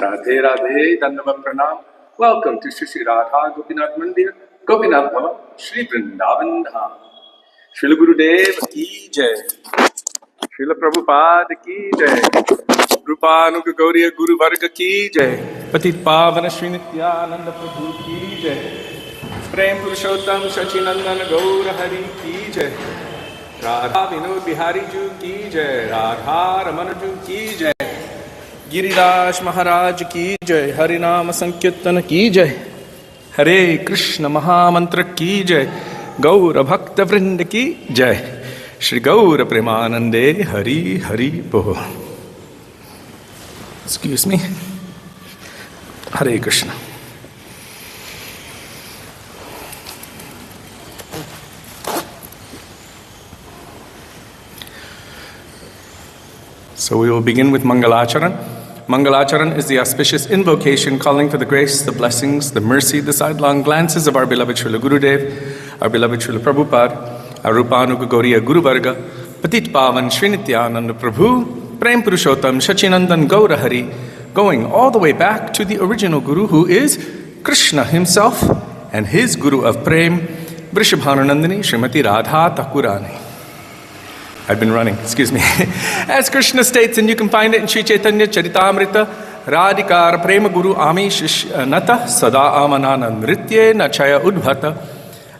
Radhe Radhe, Dandava Pranam. Welcome to Shri Shri Radha Gopinath Mandir, Gopinath Bhavan, Shri Vrindavan Dham. Srila Gurudev ki jai. Srila Prabhupada ki jai. Rupanuga Gauriya Guru Varga ki jai. Patit Pavana Shri Nityananda Prabhu ki jai. Prem Purushottam Shachinandana Gaura Hari ki jai. Radha Vinod Bihari Ju ki jai. Radha Ramana Ju ki jai. Giriraj महाराज की जय. हरिनाम संकीर्तन की जय. हरे कृष्ण महामंत्र की जय. गौर भक्त वृंद की जय. श्री गौर प्रेमानंदे हरि हरि बोल. Excuse me. Hare Krishna. So we will begin with Mangalacharan. Mangalacharan is the auspicious invocation calling for the grace, the blessings, the mercy, the sidelong glances of our beloved Srila Gurudev, our beloved Srila Prabhupada, our Rupanuga Gauriya Guru Varga, Patit Pavan Shri Nityananda Prabhu, Prem Purushottam Shachinandan Gaura Hari, going all the way back to the original Guru who is Krishna himself and his Guru of Prem, Vrishabhananandini Srimati Radha Thakurani. I've been running, excuse me. As Krishna states, and you can find it in Sri Chaitanya Charitamrita, Radhikar Prema Guru Amish Nata Sada Amanana Nritye Nachaya Udbhata.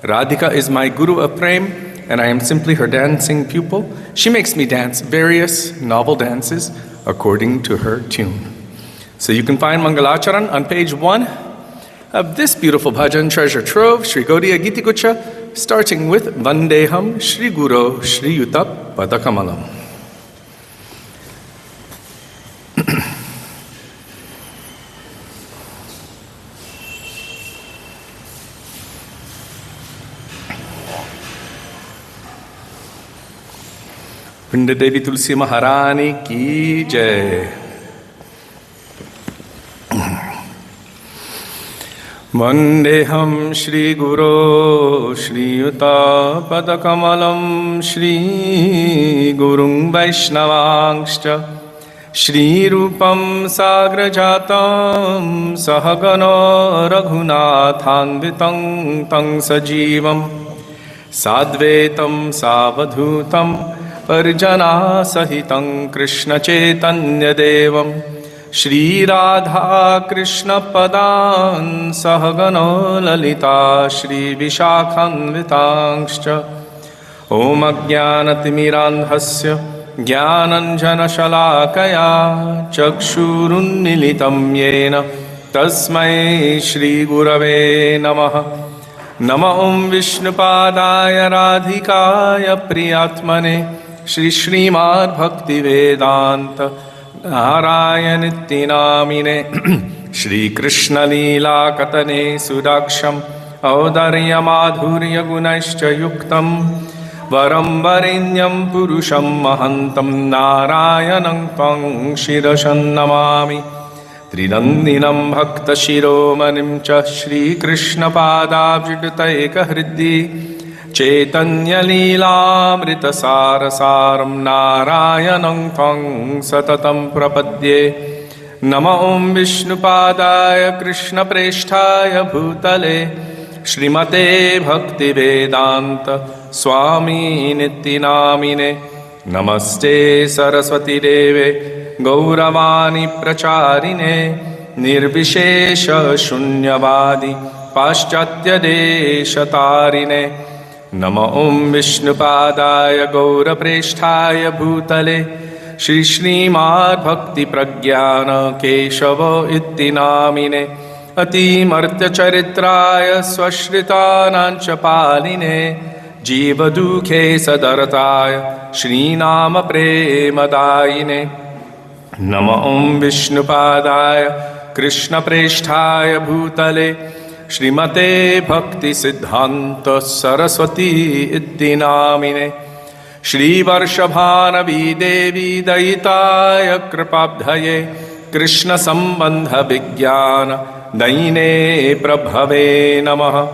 Radhika is my Guru of Prem, and I am simply her dancing pupil. She makes me dance various novel dances according to her tune. So you can find Mangalacharan on page 1 of this beautiful bhajan treasure trove, Sri Gaudiya Gitikucha, starting with Vandeham Shri Guru Shri Yuta Padakamalam. Vrinda Devi Tulsi Maharani ki jai. Vandeham Shri Guru Shri Yuta Padakamalam Shri Gurung Vaishnavangscha Shri Rupam Sagrajatam Sahagana Raghunathanvitam Tang Sajivam Sadvetam Savadhutam Parjana Sahitam Krishna Chaitanya Devam Shri Radha Krishna Padan Sahagano Lalita Shri Vishakhanvitangscha Om Ajnanatimirandhasya Jnananjana Shalakaya Chakshurunmilitam Yena Tasmai Shri Gurave Namaha. Nama Om Vishnupadaya Radhikaya Priyatmane Shri Srimad Bhakti Vedanta Narayanitti Namine Shri Krishna Leela Katane Sudaksham Audarya Madhurya Gunaischa Yuktam Varam Varinyam Purusham Mahantam Narayanam Tvang Shirashan Namami Trinandinam Bhakta Shiromanim Cha Shri Krishna Padabjidutaika Hriddi Chaitanya Leelamrita Sarasaram Narayanam Tvang Satatam Prapadye. Nama Om Vishnupadaya Krishna Presthaya Bhutale Shrimate Bhakti Vedanta Swami Nittinamine. Namaste Saraswati Deve Gauravani Pracharine Nirvishesha Shunyavadi Paschatya Deshatarine. Nama Om Vishnupadaya Gaura Presthaya Bhutale Shri Srimad Bhakti Pragyana Keshava Itti Namine Ati Martya Charitraya Swashritanancha Paline Jiva Dukhe Sadarataya Shri Nama Premadayine. Nama Om Vishnupadaya Krishna Presthaya Bhutale Shrimate Bhakti Siddhanta Saraswati Itti Namine Shri Varshabhanavi Devi Daitaya Kripabdhaye Krishna Sambandha Vijnana Daine Prabhave Namaha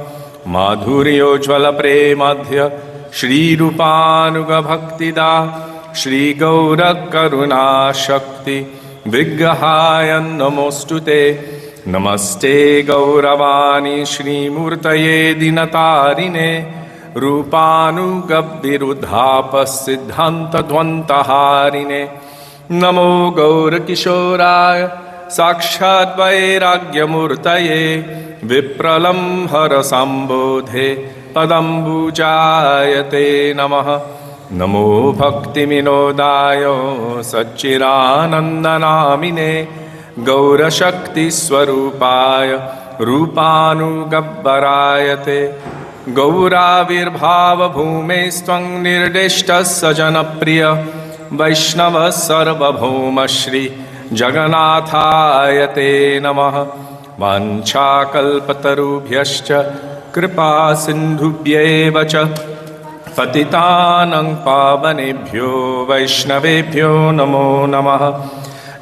Madhuryojvala Premadhya Shri Rupanuga Bhaktida Shri Gaura Karuna Shakti Vigrahaaya namostute. Namaste Gauravani Shrimurtaye Dinatarine Rupanugabvirudhapa Siddhanta Dvantaharine Namo Gaurakishoraya Sakshat Vairagyamurtaye Vipralamhara Sambodhe Padambujayate Namaha Namo Bhakti Minodayo Satchiranandanamine Gaura Shakti Swarupaya Rupanugabbarayate Gaura Virbhava Bhume Stvang Nirdishta Sajana Priya Vaishnava Sarva Bhoma Shri Jagannathayate Namaha Vancha Kalpatarubhyascha Kripa Sindhubhyevacha Patitanang Pavanebhyo Vaishnavebhyo Namo Namaha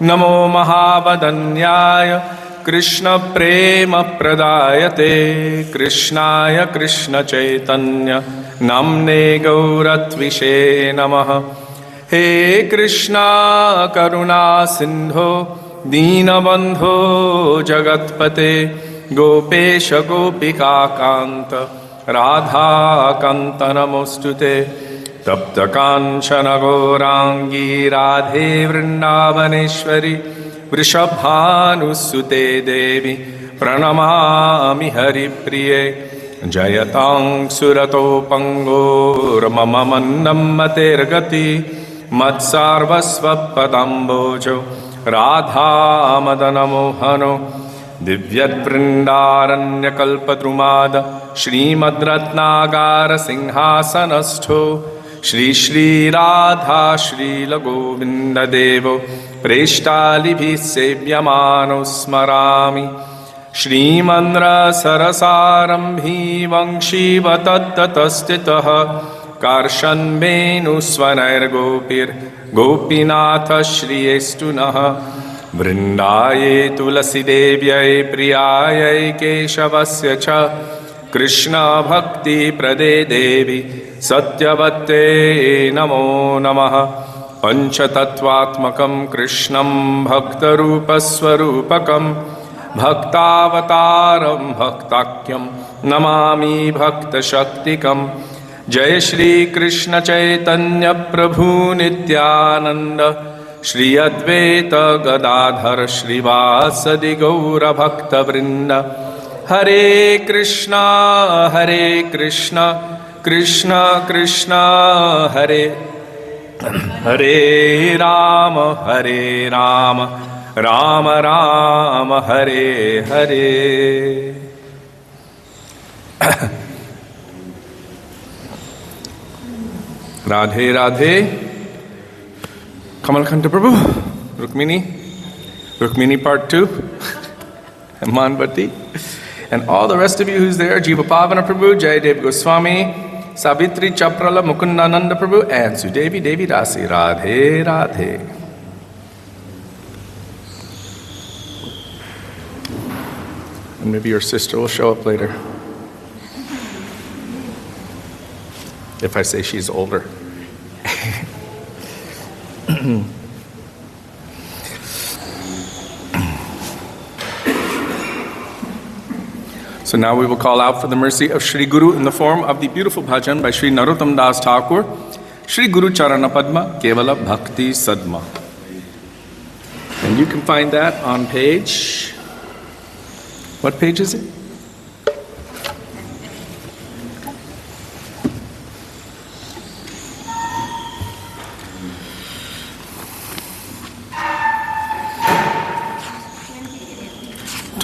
Namo Mahavadanyaya Krishna Prema Pradayate Krishnaya Krishna Chaitanya Namne Gauratvishe Namaha He Krishna Karuna Sindho Deenabandho Jagatpate Gopesha Gopika Kanta Radha Kanta Namostute Tapta Kanchana Gaurangi Radhe Vrindavaneshwari Vrishabhanusute Devi Pranamami Hari Priye Jayatang Surato Pango Ramamamannam Matergati Matsarvasva Padambojo Radha Madana Mohano Divyat Vrindaranya Kalpadrumada Shrimad Ratnagara Singhasanastho Shri Shri Radha Shri Lagovinda Devo Preshtalibi Sevyamano Smarami Shrimandra Sarasarambhi Vangshiva Tattatastitaha Karshan Venu Swanair Gopir Gopinatha Shri Estunaha Vrindaye Tulasi Devyaye Priyaye Keshavasya Cha Krishna Bhakti Prade Devi Satyavate Namo Namaha Panchatattvatmakam Krishnam Bhaktarupaswarupakam Bhaktavataram Bhaktakyam Namami Bhakta Shaktikam Jai Shri Krishna Chaitanya Prabhu Nityananda Shri Advaita Gadadhar Shri Vasadi Gaura Bhakta Vrinda Hare Krishna Krishna Krishna Hare Hare Rama Rama Rama Hare Hare Radhe Radhe Kamalkanta Prabhu Rukmini Part 2 Manvati and all the rest of you who's there, Jiva Pavana Prabhu, Jayadev Goswami, Savitri Chaprala, Mukundananda Prabhu, and Sudevi Devi Rasi. Radhe Radhe. And maybe your sister will show up later. If I say she's older. So now we will call out for the mercy of Shri Guru in the form of the beautiful bhajan by Shri Narottam Das Thakur, Shri Guru Charana Padma, Kevala Bhakti Sadma. And you can find that on page, what page is it?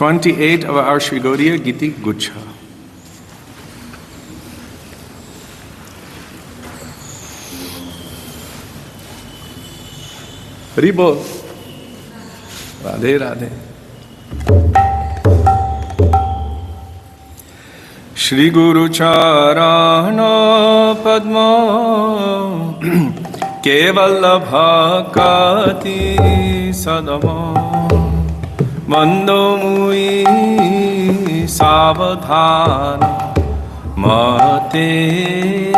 (28) of our Shri Gaudiya Giti Guchha. Hari Bol. Radhe Radhe. Shri Guru Charana Padma Kevala Bhakati Sadama Mando Mui Savadhan Mate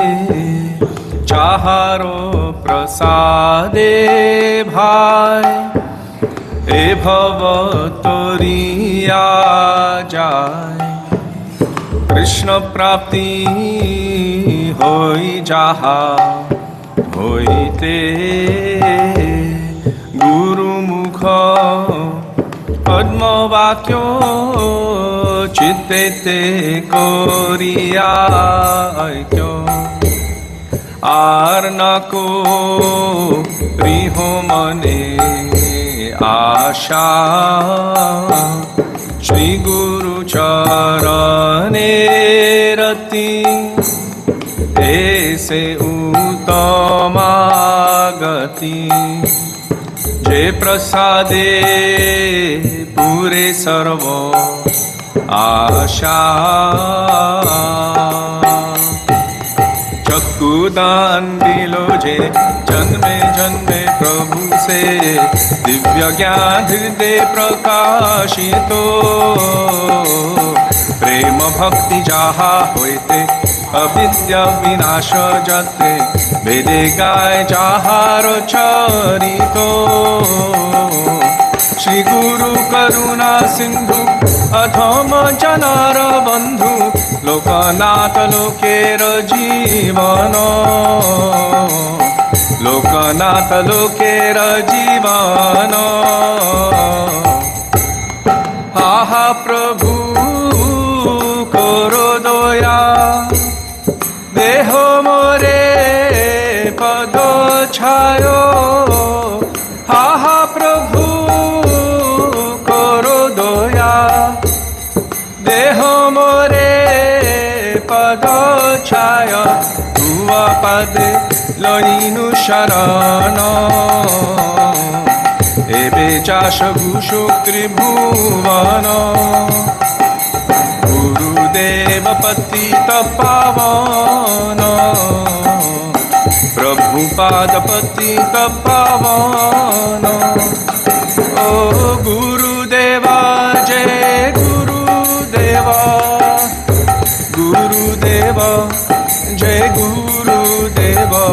Chaharo Prasade Bhai এ ভব তরিয়া যায় কৃষ্ণ প্রাপ্তি হই যাহা হইতে গুরুমুখ পদ্মবাক্য চিত্তেতে করিয়া ঐক্য আর নাকো প্রিহ মনে আশা শ্রী গুরু চরণে রতি এসে উত্তমাগতি যে প্রসাদে পুরে সর্ব আশা चक्षुदान दिलो जे जन्मे जन्मे प्रभु से दिव्य ज्ञान हृदय प्रकाशितो प्रेम भक्ति जहा होते अविद्या विनाश जते वेदे गाय जहार चरितो श्री गुरु करुणा सिंधु अधम जनार बंधु लोकनाथ लोकेर जीवन लोकनाथ लोकेर जीवन आहा प्रभु करो दया देह मोरे पद छायो आहा प्रभु करो दया देह मोरे पद छाय तुआ पदे लइनु शरण एबे चाशभूषु त्रिभुवन गुरुदेव पतित पावन प्रभुपाद पतित पावन ओ गुरुदेवा जय गुरुदेवा गुरुदेवा जय गुरुदेवा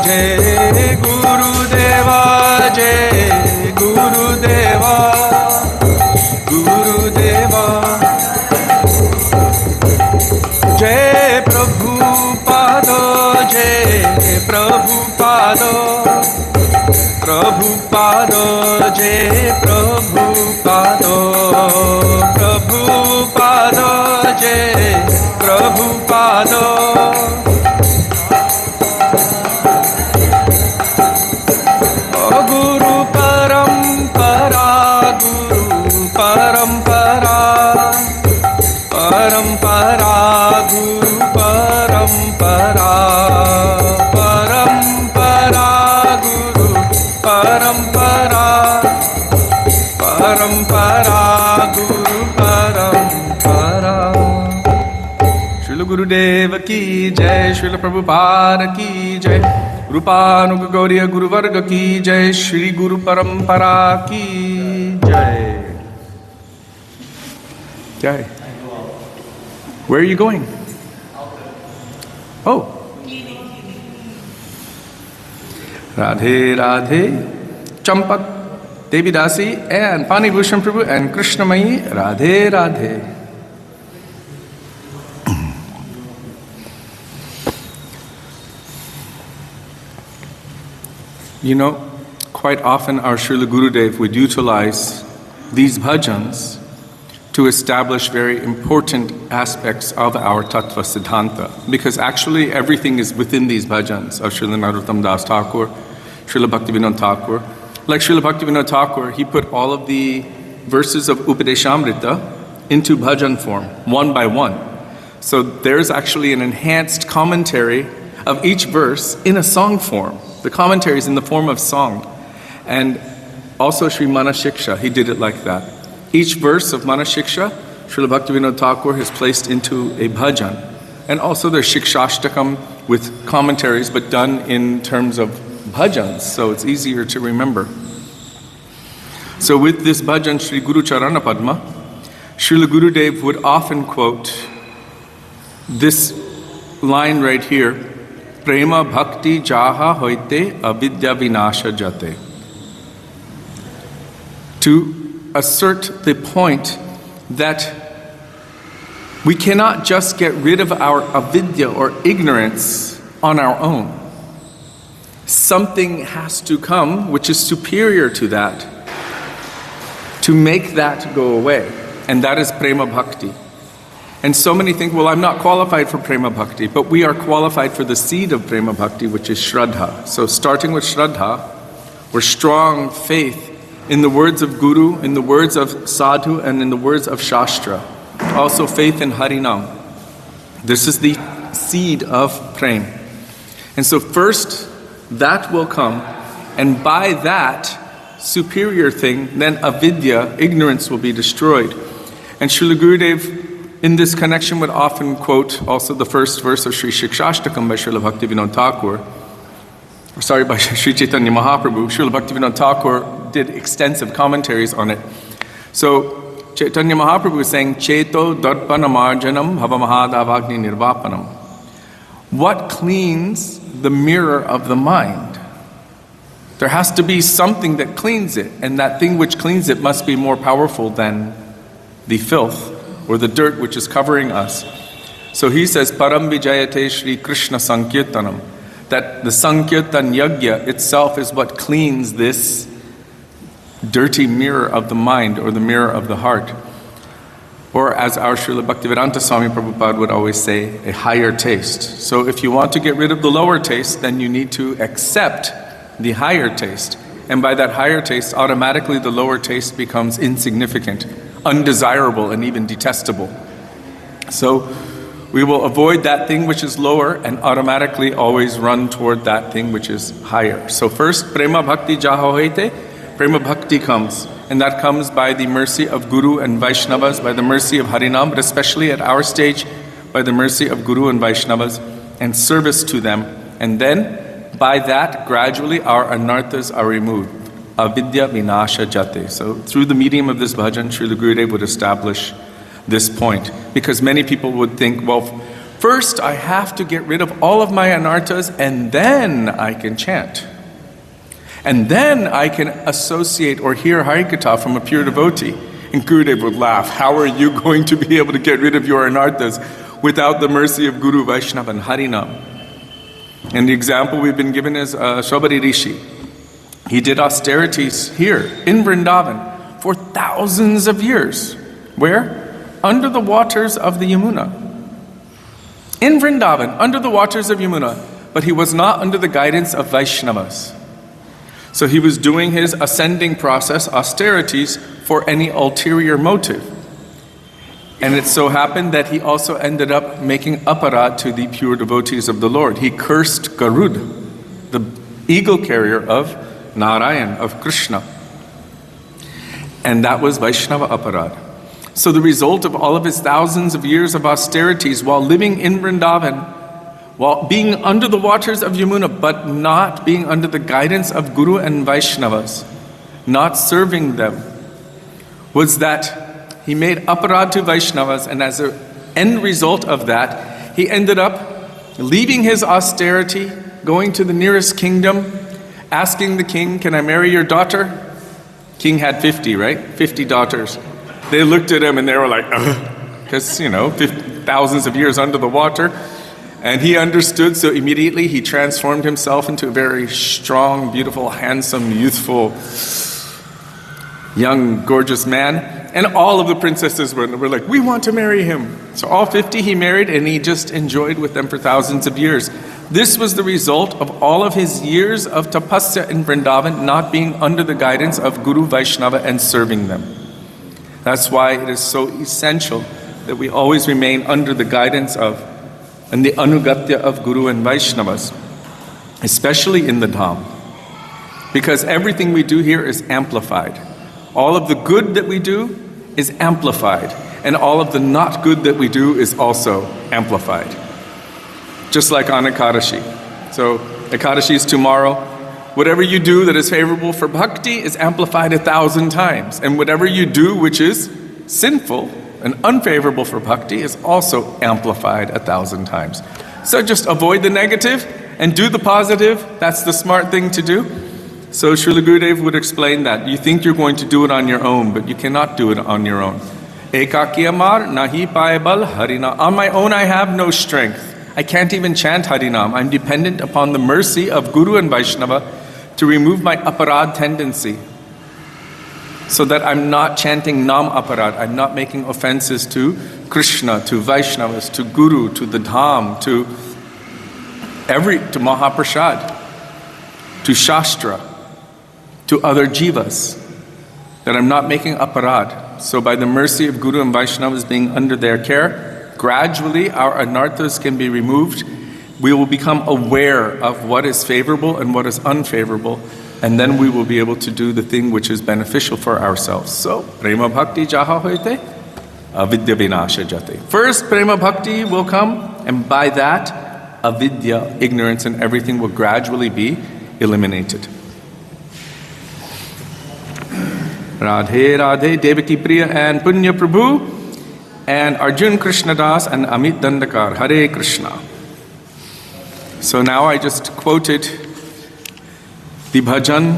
जय गुरुदेवा जय गुरुदेवा गुरुदेवा जय प्रभुपाद जय प्रभुपाद प्रभुपाद जय प्रभुपाद प्रभुपाद जय प्रभुपाद गुरु परंपरा परंपरा गुरु परंपरा परंपरा गुरु परंपरा परंपरा गुरु परंपरा श्रील गुरुदेव की जय श्रील प्रभुपाद की जय रूपानुग गौरी गुरुवर्ग की जय श्री गुरु परंपरा की जय क्या है Where are you going? Oh. Radhe Radhe Champak Devi Dasi and Pani Bhushan Prabhu and Krishnamayi Radhe Radhe. You know, quite often our Srila Gurudev would utilize these bhajans to establish very important aspects of our Tattva Siddhanta, because actually everything is within these bhajans of Srila Narottam Das Thakur, Srila Bhaktivinoda Thakur. Like Srila Bhaktivinoda Thakur, he put all of the verses of Upadeshamrita into bhajan form, one by one. So there's actually an enhanced commentary of each verse in a song form. The commentary is in the form of song. And also Sri Manashiksha, he did it like that. Each verse of Manashiksha, Srila Bhaktivinoda Thakur has placed into a bhajan. And also there's Shikshashtakam with commentaries, but done in terms of bhajans, so it's easier to remember. So with this bhajan, Sri Guru Charana Padma, Srila Gurudev would often quote this line right here, Prema Bhakti Jaha Hoite Avidya Vinasha Jate. to assert the point that we cannot just get rid of our avidya or ignorance on our own. Something has to come which is superior to that to make that go away, and that is prema bhakti. And so many think, well, I'm not qualified for prema bhakti, but we are qualified for the seed of prema bhakti, which is shraddha. So starting with shraddha, we're strong faith in the words of Guru, in the words of Sadhu, and in the words of Shastra. Also faith in Harinam. This is the seed of Prem. And so first, that will come, and by that superior thing, then avidya, ignorance, will be destroyed. And Srila Gurudev, in this connection, would often quote also the first verse of Sri Shikshashtakam by Srila Bhaktivinoda Thakur, by Sri Chaitanya Mahaprabhu. Srila Bhaktivinoda Thakur did extensive commentaries on it. So Chaitanya Mahaprabhu is saying, Cheto darpanamarjanam havamahadavagni nirvapanam. What cleans the mirror of the mind? There has to be something that cleans it, and that thing which cleans it must be more powerful than the filth or the dirt which is covering us. So he says, Param Vijayate Shri Krishna Sankirtanam, that the Sankirtan Yajna itself is what cleans this dirty mirror of the mind or the mirror of the heart. Or as our Srila Bhaktivedanta Swami Prabhupada would always say, a higher taste. So if you want to get rid of the lower taste, then you need to accept the higher taste. And by that higher taste, automatically the lower taste becomes insignificant, undesirable, and even detestable. So we will avoid that thing which is lower and automatically always run toward that thing which is higher. So first, prema bhakti jaho hoite, prema bhakti comes. And that comes by the mercy of Guru and Vaishnavas, by the mercy of Harinam, but especially at our stage, by the mercy of Guru and Vaishnavas, and service to them. And then, by that, gradually our anarthas are removed. Avidya vinasha jate. So through the medium of this bhajan, Srila Gurudev would establish this point. Because many people would think, well, first I have to get rid of all of my anarthas and then I can chant. And then I can associate or hear Harikatha from a pure devotee. And Gurudev would laugh. How are you going to be able to get rid of your anarthas without the mercy of Guru, Vaishnava, and Harinam? And the example we've been given is Shobhari Rishi. He did austerities here in Vrindavan for thousands of years. Where? Under the waters of the Yamuna. In Vrindavan, under the waters of Yamuna. But he was not under the guidance of Vaishnavas. So he was doing his ascending process, austerities, for any ulterior motive. And it so happened that he also ended up making aparad to the pure devotees of the Lord. He cursed Garud, the eagle carrier of Narayan, of Krishna. And that was Vaishnava aparad. So the result of all of his thousands of years of austerities while living in Vrindavan, while being under the waters of Yamuna, but not being under the guidance of Guru and Vaishnavas, not serving them, was that he made aparad to Vaishnavas, and as an end result of that, he ended up leaving his austerity, going to the nearest kingdom, asking the king, can I marry your daughter? King had 50, right? 50 daughters. They looked at him and they were like, because, thousands of years under the water. And he understood, so immediately he transformed himself into a very strong, beautiful, handsome, youthful, young, gorgeous man. And all of the princesses were like, we want to marry him. So all 50 he married, and he just enjoyed with them for thousands of years. This was the result of all of his years of tapasya in Vrindavan, not being under the guidance of Guru, Vaishnava, and serving them. That's why it is so essential that we always remain under the guidance of and the anugatya of Guru and Vaishnavas, especially in the Dham. Because everything we do here is amplified. All of the good that we do is amplified, and all of the not good that we do is also amplified. Just like on Ekadashi. So Ekadashi is tomorrow. Whatever you do that is favorable for bhakti is amplified 1,000 times. And whatever you do which is sinful and unfavorable for bhakti is also amplified 1,000 times. So just avoid the negative and do the positive. That's the smart thing to do. So Srila Gurudev would explain that. You think you're going to do it on your own, but you cannot do it on your own. Ekaki amar nahi paebal harinam. On my own I have no strength. I can't even chant Harinam. I'm dependent upon the mercy of Guru and Vaishnava to remove my aparad tendency, so that I'm not chanting Nam aparad. I'm not making offenses to Krishna, to Vaishnavas, to Guru, to the Dham, to Mahaprasad, to Shastra, to other jivas, that I'm not making aparad. So by the mercy of Guru and Vaishnavas being under their care, gradually our anarthas can be removed. We will become aware of what is favorable and what is unfavorable, and then we will be able to do the thing which is beneficial for ourselves. So, prema bhakti jaha hoite, avidya vinasha jate. First, prema bhakti will come, and by that, avidya, ignorance, and everything will gradually be eliminated. Radhe Radhe, Devaki Priya and Punya Prabhu, and Arjun Krishnadas and Amit Dandakar. Hare Krishna. So now I just quoted the bhajan,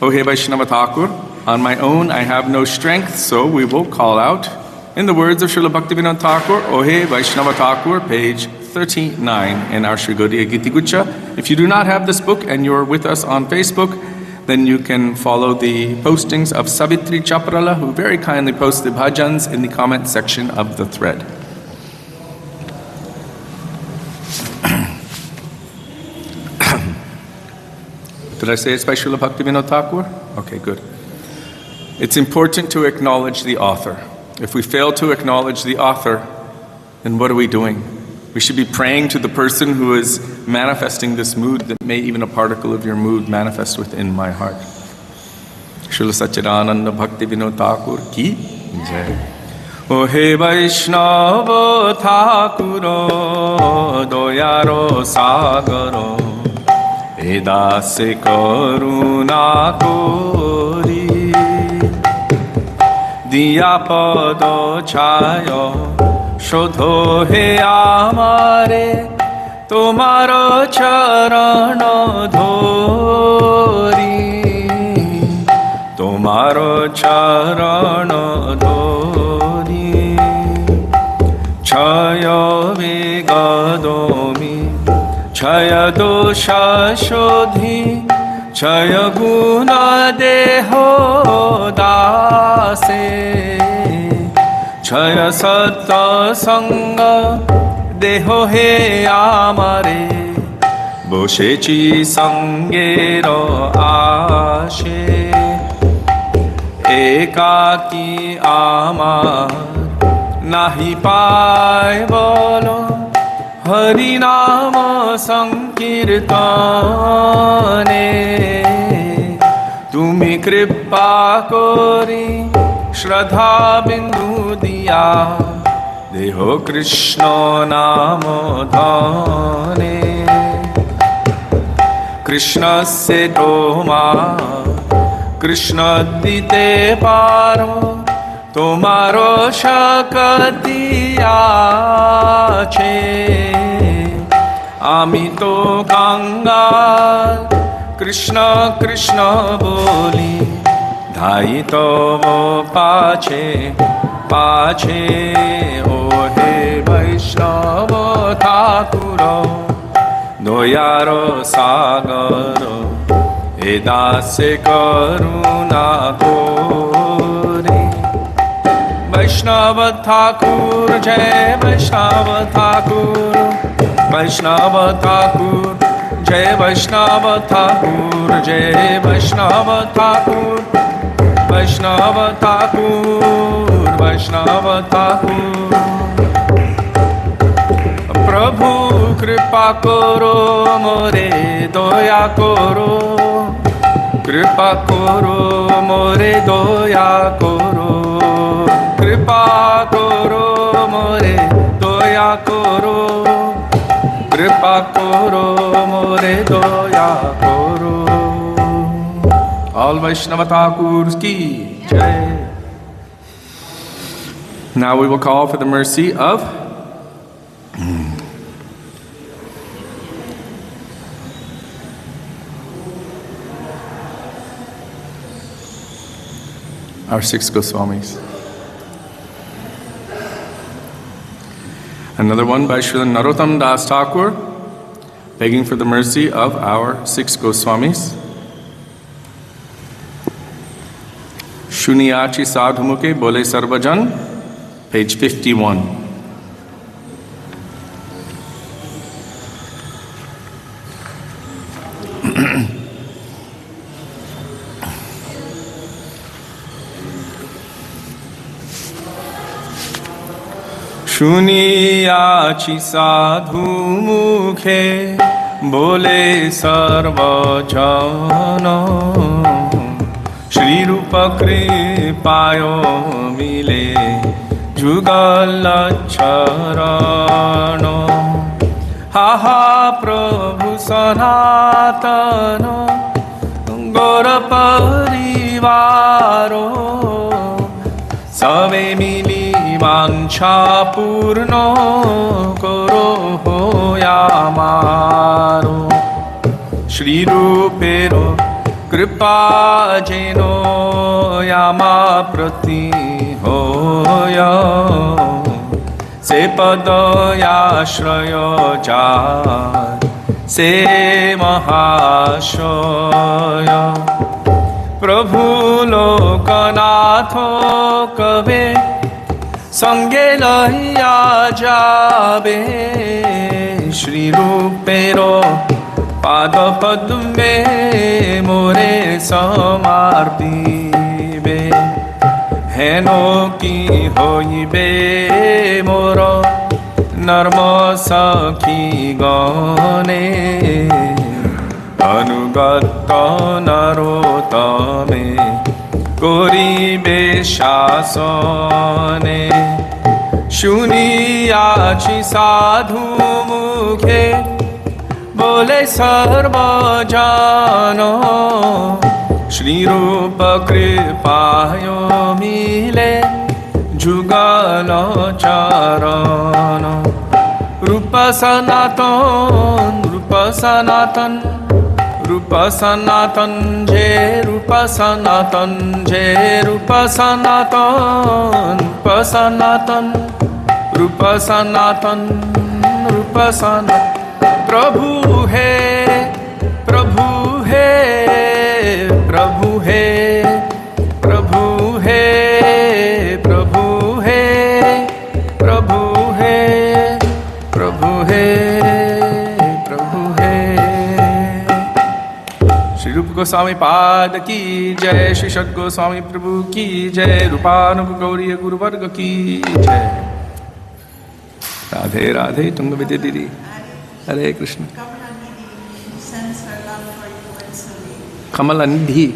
O He Vaishnava Thakur. On my own I have no strength, so we will call out in the words of Srila Bhaktivinoda Thakur, O He Vaishnava Thakur, page 39 in our Sri Gaudiya Giti Gucha. If you do not have this book and you're with us on Facebook, then you can follow the postings of Savitri Chaprala, who very kindly posts the bhajans in the comment section of the thread. Did I say it's by Srila Bhaktivinoda Thakur? Okay, good. It's important to acknowledge the author. If we fail to acknowledge the author, then what are we doing? We should be praying to the person who is manifesting this mood, that may even a particle of your mood manifest within my heart. Srila Satchidananda Bhaktivinoda Thakur ki jai. O He Vaishnava Thakuro, Doyaro Sagaro, Edase Karuna Kori, Diya Pado Chayo, Shodho He Amare, Tomaro Charana Dhori, Tomaro Charana Dhori, Chaya Vigadomi, Chaya Dosha Shodhi, Chaya Guna Deho Dase, Chaya Satta Sangha, Deho He Amare, Boshechi Sangero Ashe, Ekaki Amar, Nahi Pai Bolo, Harinama Sankirtane, Tumi Kripa Kori, Shraddha Bindu Diya, Deho Krishna Namo Dhane, Krishna se Toma, Krishna dite paro, Tomaro Shakati ache, Amito Kangal, Krishna Krishna boli, Dhaito pache, pache, O He Vaishnava Thakuro, Doyaro Sagaro, Edase Karuna Kori. Vaishnava Thakur, Jai Vaishnava Thakur, Vaishnava Thakur, Jai Vaishnava Thakur, Jai Vaishnava Thakur, Vaishnava Thakur, Vaishnava Thakur. Prabhu Kripa Koro, More Doya Koro, Kripa Koro, More Doya Koro, Kripa Koro, More Doya Koro, Kripa Koro, More Doya Koro. All Vaishnava Thakurs ki jai. Now we will call for the mercy of our 6 Goswamis. Another one by Srila Narottam Das Thakur, begging for the mercy of our 6 Goswamis. Shuniyachi Sadhumuke Bole Sarvajan, page 51. শুনিয়াছি সাধু মুখে বলে সর্বজন শ্রীরূপ কৃপায় মিলে যুগল চরণ হাহা প্রভু সনাতন গৌর পরিবার সবে মিলি বাঞ্ছা পূর্ণ করো আমার শ্রীরূপের কৃপা যেন আমা প্রতি হয় সে পদয়াশ্রয় যার সে মহাশয় প্রভু লোকনাথ কবে সঙ্গে লইয়া যাবে শ্রীরূপের পাদ পদ্মে মোরে সমার্পিবে হেন কি হইবে মোর নর্ম সখী গণে অনুগত নরোত্তমে করিবে শাসনে শুনিয়াছি সাধু মুখে বলে সর্বজন শ্রীরূপ কৃপায় মিলে যুগল চরণ রূপ সনাতন রূপ সনাতন रूप सनातन जय रूप सनातन जय रूप सनातन रूप सनातन रूप सनातन रूप सनातन प्रभु है प्रभु है प्रभु है प्रभु है प्रभु है प्रभु है प्रभु है रूप गोस्वामी पाद की जय श्री सद गोस्वामी प्रभु की जय रूपानुग गौरी गुरुवर्ग की जय राधे राधे तुंग विद्य दीदी हरे Krishna Kamala Nidhi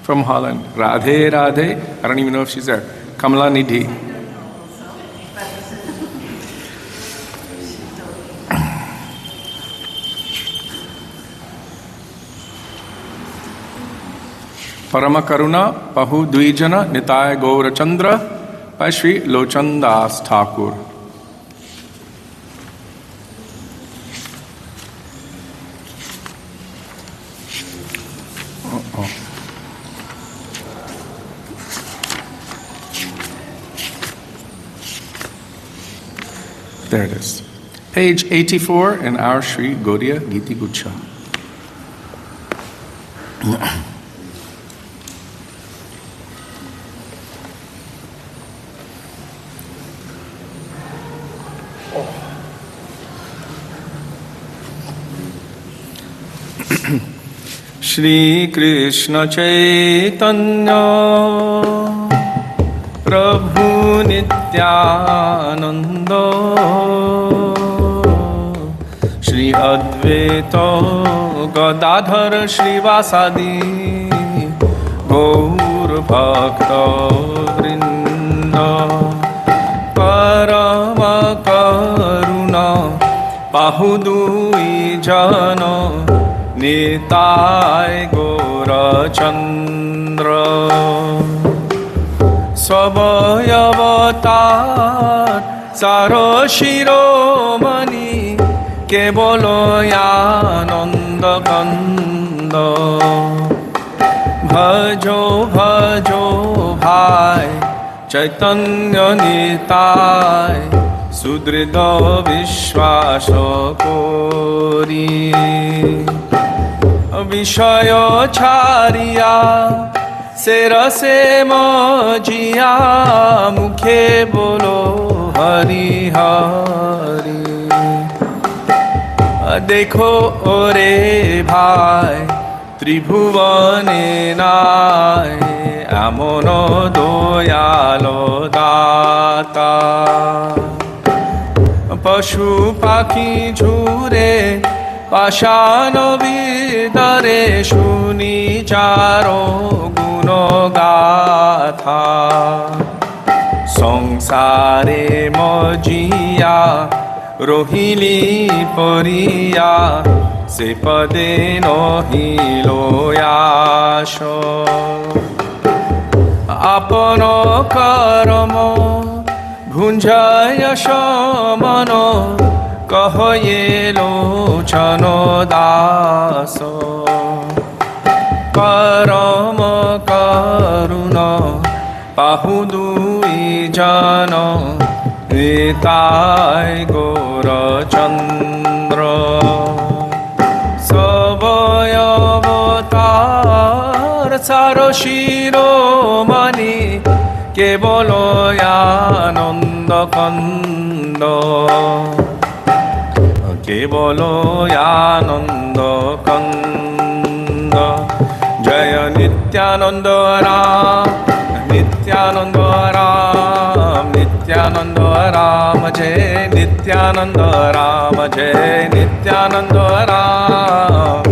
from Holland. Radhe Radhe. I don't even know if she's there. Kamala Nidhi. Parama Karuna Pahu Dvijana Nitaya Gaura Chandra by Sri Lochan Das Thakur. There it is. Page 84 in our Sri Gaudiya Giti Gucha. Shri Krishna Chaitanya Prabhu Nityananda Shri Advaita Gadadhar Shrivasadi Gaur Bhakta Vrinda Parama Karuna Pahudui Jana Nitai Gaura Chandra Svabhayavatar Saro Shiromani Kebolo Yananda Kanda Bhojo Bhojo ভাই চৈতন্য নিতাই সুদৃঢ় বিশ্বাস করি বিষয় ছাড়িয়া সে রসে মজিয়া মুখে বলো হরি হরি দেখো ওরে ভাই ত্রিভুবনে নাই এমন দয়ালো দাতা পশু পাখি ঝুরে পাষাণ বিদরে শুনি চারো গুণ গাথা সংসারে মজিয়া রহিলি পরিয়া সে পদে নহিল আশ আপন কর্ম ভুঞ্জয় সমন কহয়ে লোচন দাস পরম করুণ পাহু দুই জন নিতাই গৌরচন্দ্র সবয়বতার সার শিরোমণি কেবল আনন্দ কন্দ কেবল আনন্দ কন্দ জয় নিত্যানন্দ রাম নিত্যানন্দ রাম নিত্যানন্দ রাম জয় নিত্যানন্দ রাম জয় নিত্যানন্দ রাম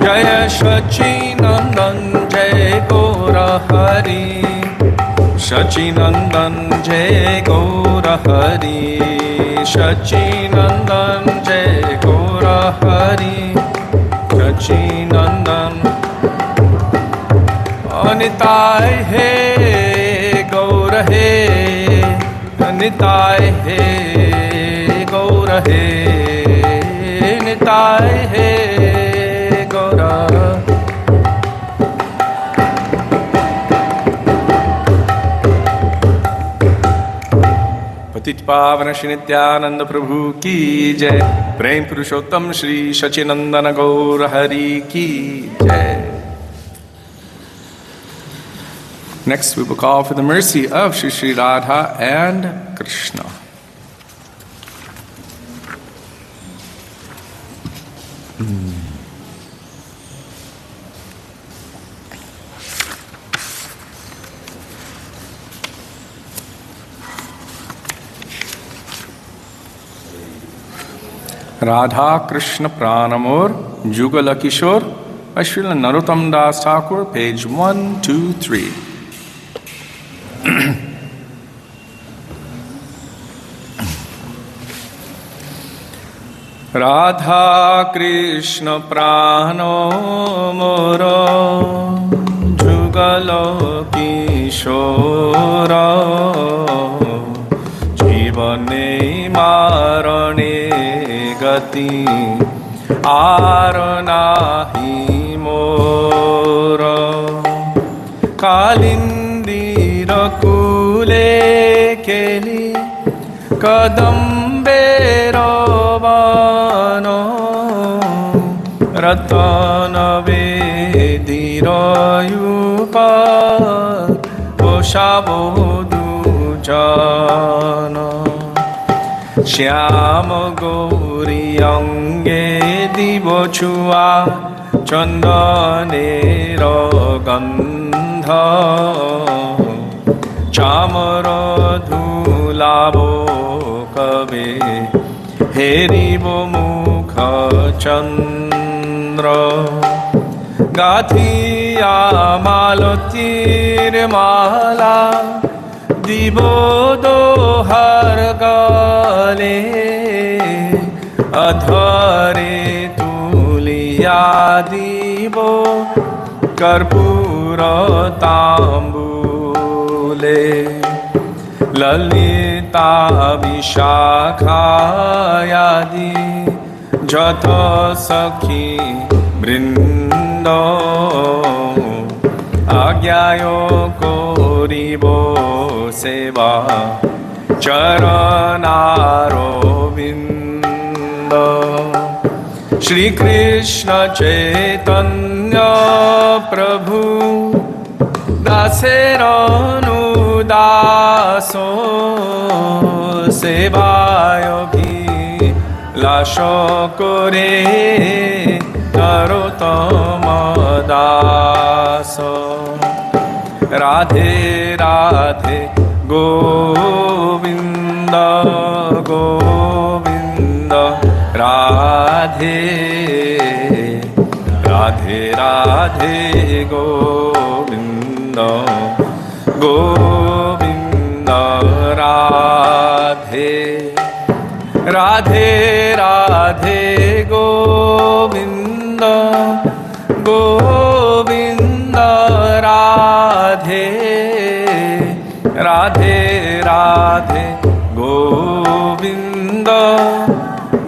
জয় সচিনন্দন জয় গৌর হরি সচিনন্দন জয় গৌর হরি সচিনন্দন জয় গৌর হরি সচিনন্দন অনিতায় হে গৌর হে নিতায় হে গৌর হে নিতায় হে গৌর पतित पावन श्री नित्यानंद प्रभु की जय प्रेम पुरुषोत्तम श्री सचिनंदन गौर हरि की जय Next we will call for the mercy of Shri Shri Radha and Krishna. Radha Krishna Pranamor Jugala Kishore by Srila Narottam Das Thakur, page 123. Radha Krishna Pranamor Jugala Kishore Jivane Marane গতি আর নাহি মোর কালিন্দির কুলে খেলি কদম্বের বন রতন বেদির পোষাব দুজন শ্যাম গৌরী অঙ্গে দিব ছুয়া চন্দনের গন্ধ চামর ধুলাব কবে হেরিব মুখ চন্দ্র গাথিয়া মালতীর মালা দিব দোহার গালে অধরে তুলিয়া দিব কর্পূর তাম্বুলে ললিতা বিশাখায়াদি যত সখী বৃন্দ আজ্ঞায় করিব সেবা চরণারবিন্দ শ্রীকৃষ্ণ চৈতন্য প্রভু দাসের অনুদাস সেবায় লাশ করে নরোত্তম দাস রাধে রাধে গোবিন্দ গোবিন্দ রাধে রাধে রাধে গোবিন্দ গোবিন্দ রাধে রাধে রাধে গোবিন্দ গোবিন্দ রাধে রাধে রাধে গোবিন্দ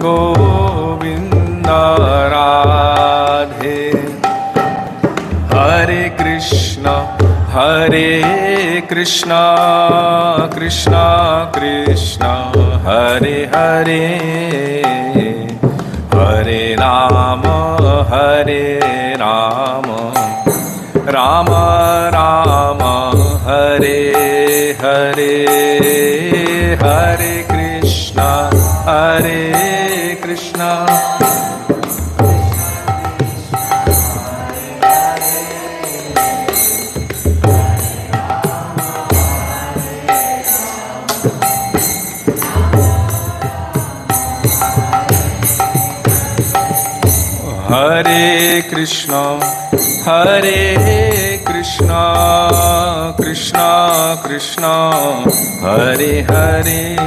গোবিন্দ রাধে হরে Krishna Krishna Krishna Hare Hare Hare Ram Ram Ram Hare Hare Hare Krishna Hare Krishna, Hare Krishna, Krishna Krishna, Hare Hare,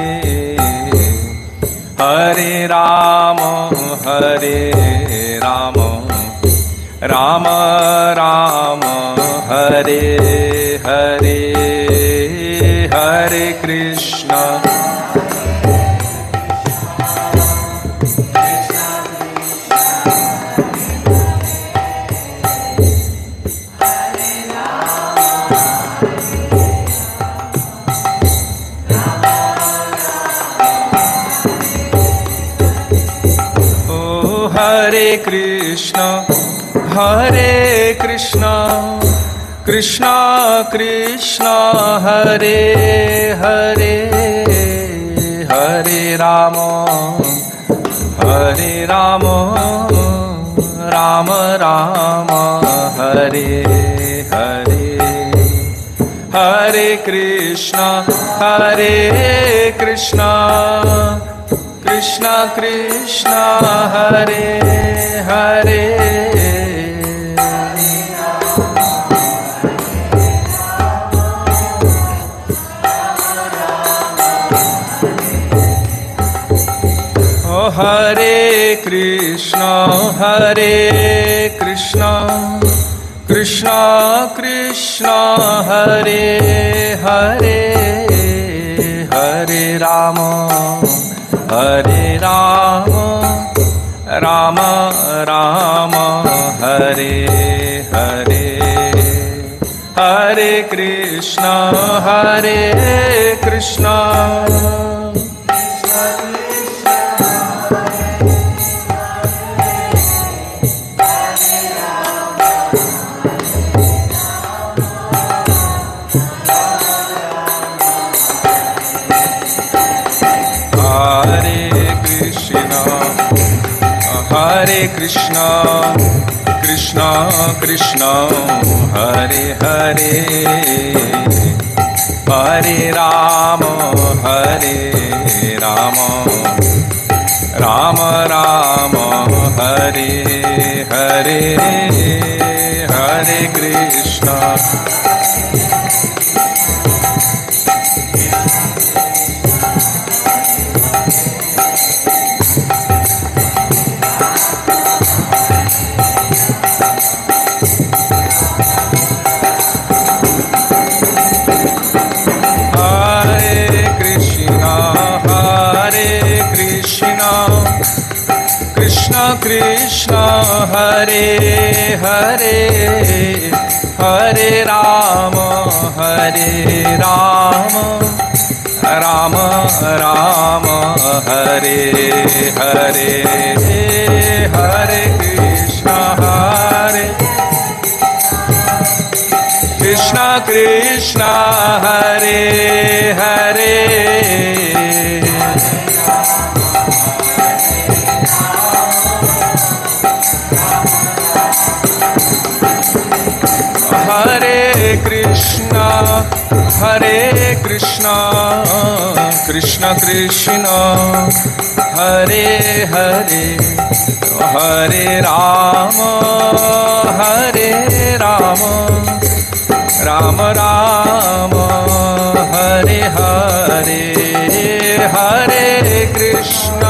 Hare Rama, Hare Rama, Rama Rama, Hare Hare, Hare Krishna. Hare Krishna, Hare Krishna, Krishna Krishna, Hare Hare, Hare Rama, Hare Rama, Rama Rama, Hare Hare, Hare Krishna, Hare Krishna, Krishna Krishna, Hare Hare. Oh Hare Krishna, Hare Krishna, Krishna Krishna, Hare Hare, Hare Rama, Hare Rama, Rama Rama, Hare Hare, Hare Krishna, Hare Krishna, Hare Krishna, Krishna Krishna, Hare Hare, Hare Rama, Hare Rama, Rama Rama, Hare Hare, Hare Krishna. Krishna Hare Hare Hare Ram Ram Ram Hare Hare Hare Krishna Krishna Hare Hare Hare Krishna Krishna Krishna Hare Hare Hare Ram Ram Ram Hare Hare Hare Krishna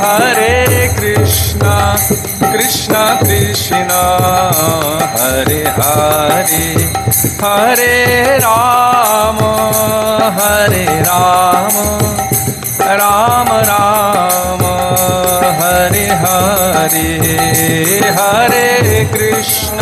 हरे कृष्ण कृष्ण कृष्ण हरे हरे हरे राम राम राम हरे हरे हरे कृष्ण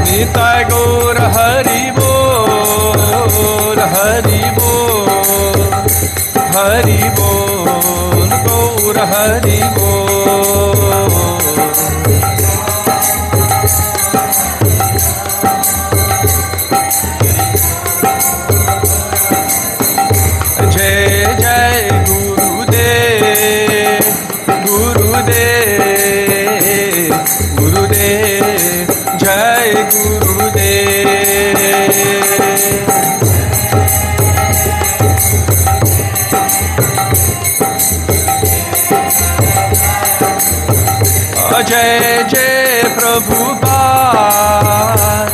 निताय गौर हरि बोल गौर हरि बोल जय जय गुरुदेव जय गुरुदेव जय जय प्रभुपाद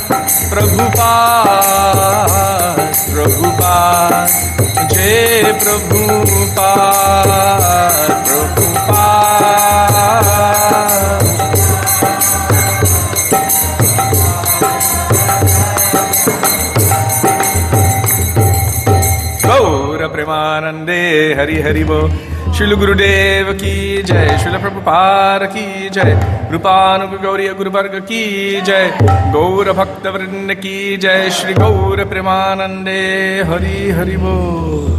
जय प्रभुपाद गौर प्रेमानंदे हरि हरि बोल। श्रील गुरुदेव की जय, श्रील प्रभुपाद की जय, रूपानुग गौरीय गुरुवर्ग की जय, गौर भक्त वृंद की जय, श्री गौर प्रेमानंदे हरि हरि बोल।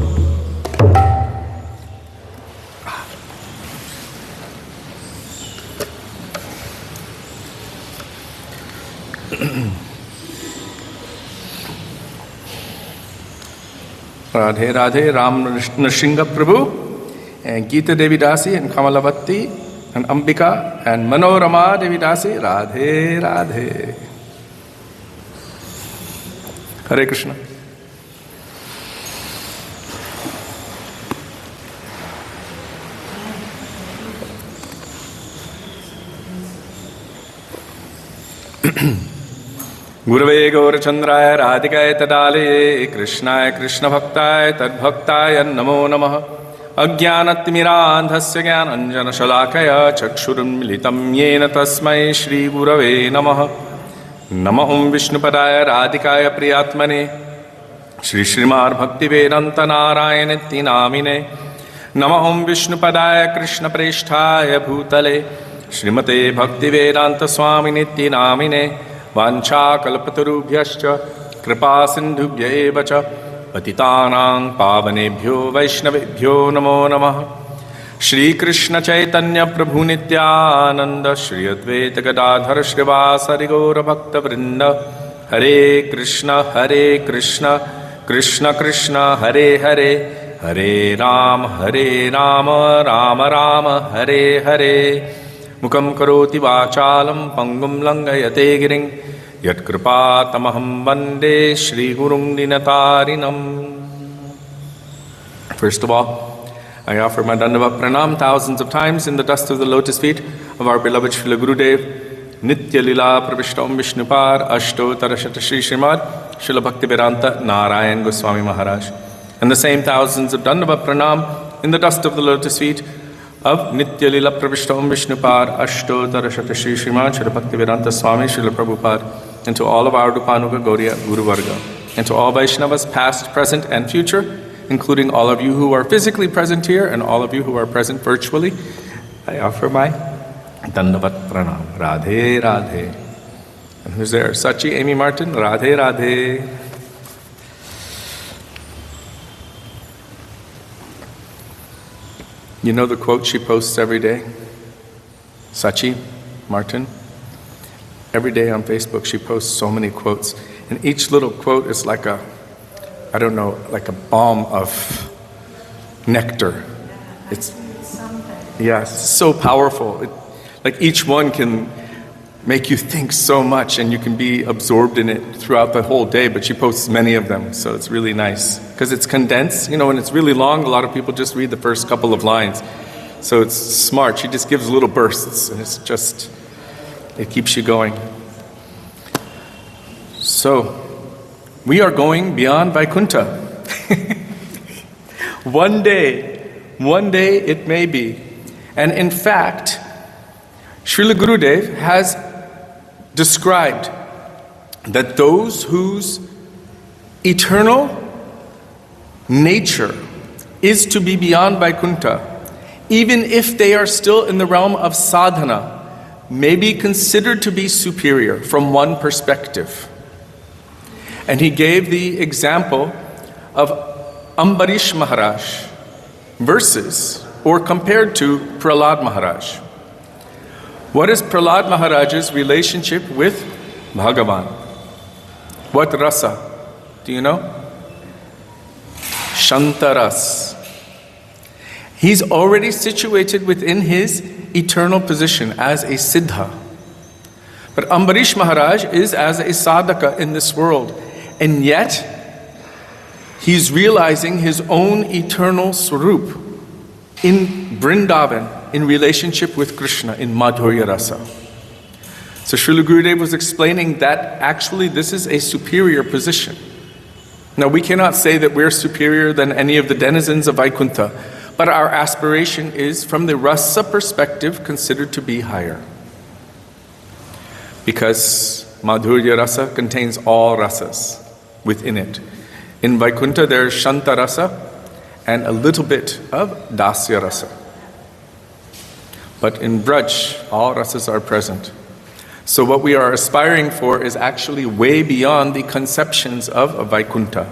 Radhe Radhe, Ram Nrsimha Prabhu, and Geeta Devi Dasi, and Kamalavati, and Ambika, and Manorama Devi Dasi, Radhe Radhe. Hare Krishna. गुरवे गौरचंद्राय राधिकाय तदालये कृष्णाय कृष्णभक्ताय तद्भक्ताय नमो नमः। अज्ञानतिमिरान्धस्य ज्ञानाञ्जनशलाकया चक्षुरुन्मिलितं येन तस्मै श्रीगुरवे नमः। नमः ॐ विष्णुपदाय राधिकाय प्रियात्मने श्रीश्रीमद्भक्तिवेदान्तनारायणेति नामिने। नमः ॐ विष्णुपदाय कृष्णप्रेष्ठाय भूतले श्रीमते भक्तिवेदान्तस्वामिनिति नामिने। वाञ्छाकल्पतरुभ्यश्च कृपा सिन्धुभ्य एव च पतितानां पावनेभ्यो वैष्णवेभ्यो नमो नमः। श्रीकृष्ण चैतन्य प्रभु नित्यानंद श्री अद्वैत गदाधर श्रीवासरि गौर भक्तवृंद। हरे कृष्ण कृष्ण कृष्ण हरे हरे, हरे राम राम राम हरे हरे। मुखं करोति वाचालं पंगुं लंघयते गिरिं, यत्कृपातमहं वन्दे श्रीगुरुं दीनतारिणम्। First of all, I offer my Dandavat Pranam thousands of times in the dust of the lotus feet of our beloved Srila Gurudev, Nitya Lila Pravishtam Vishnupar, Ashto Tarashata Shri Srimad, Srila Bhaktivedanta Narayan Goswami Maharaj. And the same thousands of Dandavat Pranam in the dust of the lotus feet of Nitya Lila Pravishtam Vishnupar, Ashto Tarashata Shri Srimad, Srila Bhaktivedanta Swami, Srila Prabhupada, and to all of our Dupanuga Gaudiya Guru Varga, and to all Vaishnavas past, present, and future, including all of you who are physically present here and all of you who are present virtually, I offer my Dandavat Pranam. Radhe Radhe. And who's there? Sachi, Amy Martin, Radhe Radhe. You know the quote she posts every day? Sachi Martin. Every day on Facebook she posts so many quotes. And each little quote is like a balm of nectar. It's so powerful. Like each one can make you think so much and you can be absorbed in it throughout the whole day, but she posts many of them, so it's really nice. Because it's condensed, when it's really long, a lot of people just read the first couple of lines. So it's smart, she just gives little bursts and it keeps you going. So, we are going beyond Vaikuntha. One day it may be. And in fact, Srila Gurudev has described that those whose eternal nature is to be beyond Vaikuntha, even if they are still in the realm of sadhana, may be considered to be superior from one perspective. And he gave the example of Ambarish Maharaj versus or compared to Prahlad Maharaj. What is Prahlad Maharaj's relationship with Bhagavan? What rasa? Do you know? Shantaras. He's already situated within his eternal position as a siddha. But Ambarish Maharaj is as a sadhaka in this world. And yet, he's realizing his own eternal swarup in Vrindavan, in relationship with Krishna, in Madhurya Rasa. So Srila Gurudev was explaining that actually this is a superior position. Now we cannot say that we're superior than any of the denizens of Vaikuntha, but our aspiration is, from the rasa perspective, considered to be higher. Because Madhurya Rasa contains all rasas within it. In Vaikuntha there's Shanta Rasa and a little bit of Dasya Rasa. But in Braj, all rasas are present. So what we are aspiring for is actually way beyond the conceptions of Vaikuntha.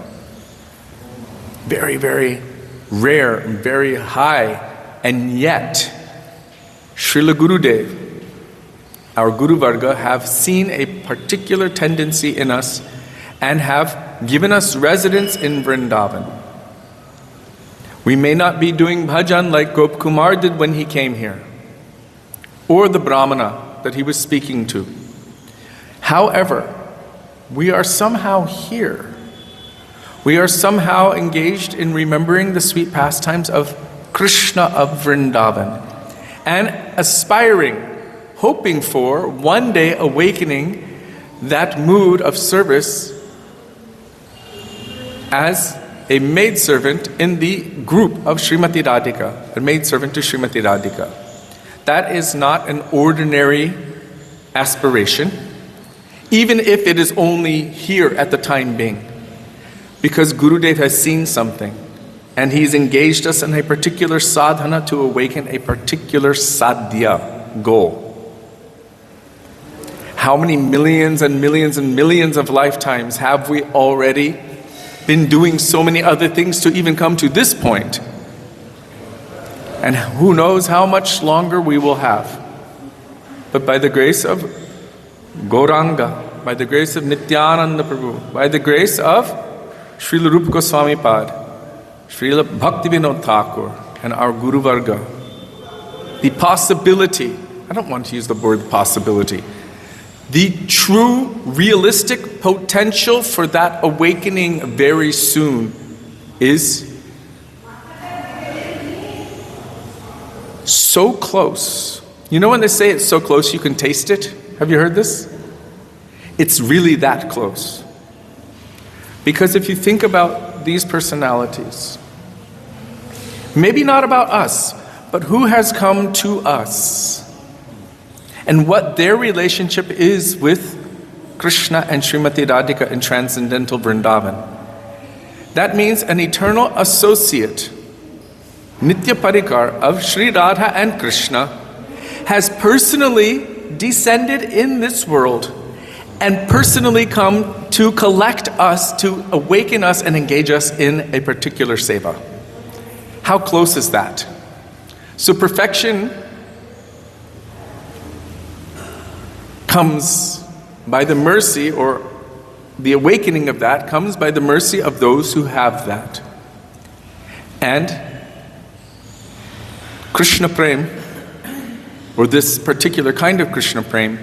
Very, very rare and very high. And yet, Srila Gurudev, our Guru Varga, have seen a particular tendency in us and have given us residence in Vrindavan. We may not be doing bhajan like Gop Kumar did when he came here, or the Brahmana that he was speaking to. However, we are somehow here. We are somehow engaged in remembering the sweet pastimes of Krishna of Vrindavan and aspiring, hoping for, one day awakening that mood of service as a maidservant in the group of Srimati Radhika, a maidservant to Srimati Radhika. That is not an ordinary aspiration, even if it is only here at the time being. Because Gurudev has seen something, and he's engaged us in a particular sadhana to awaken a particular sadhya goal. How many millions and millions and millions of lifetimes have we already been doing so many other things to even come to this point? And who knows how much longer we will have. But by the grace of Gauranga, by the grace of Nityananda Prabhu, by the grace of Srila Rupa Goswami Pad, Srila Bhaktivinoda Thakur, and our Guru Varga, the possibility, I don't want to use the word possibility, the true, realistic potential for that awakening very soon is So close. You know when they say it's so close you can taste it? Have you heard this? It's really that close. Because if you think about these personalities, maybe not about us, but who has come to us, and what their relationship is with Krishna and Srimati Radhika in transcendental Vrindavan. That means an eternal associate, Nitya Parikar of Sri Radha and Krishna, has personally descended in this world and personally come to collect us, to awaken us and engage us in a particular seva. How close is that? So perfection comes by the mercy, or the awakening of that comes by the mercy of those who have that. And Krishna Prem, or this particular kind of Krishna Prem,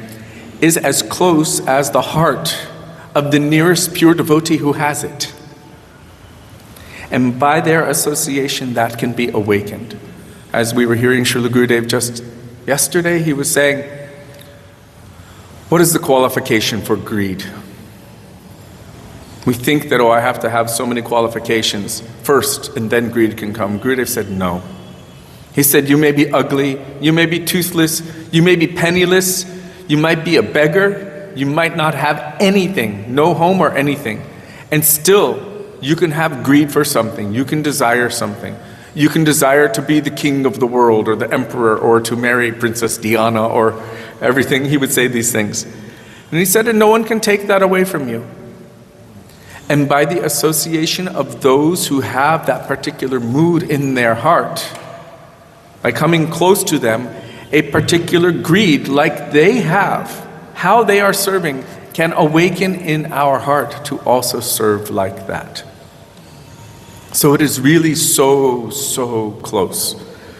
is as close as the heart of the nearest pure devotee who has it. And by their association, that can be awakened. As we were hearing Srila Gurudev just yesterday, he was saying, what is the qualification for greed? We think that, I have to have so many qualifications first and then greed can come. Gurudev said, no. He said, you may be ugly, you may be toothless, you may be penniless, you might be a beggar, you might not have anything, no home or anything, and still you can have greed for something, you can desire something. You can desire to be the king of the world or the emperor or to marry Princess Diana or everything. He would say these things. And he said, and no one can take that away from you. And by the association of those who have that particular mood in their heart, by coming close to them, a particular greed like they have, how they are serving, can awaken in our heart to also serve like that. So it is really so, so close.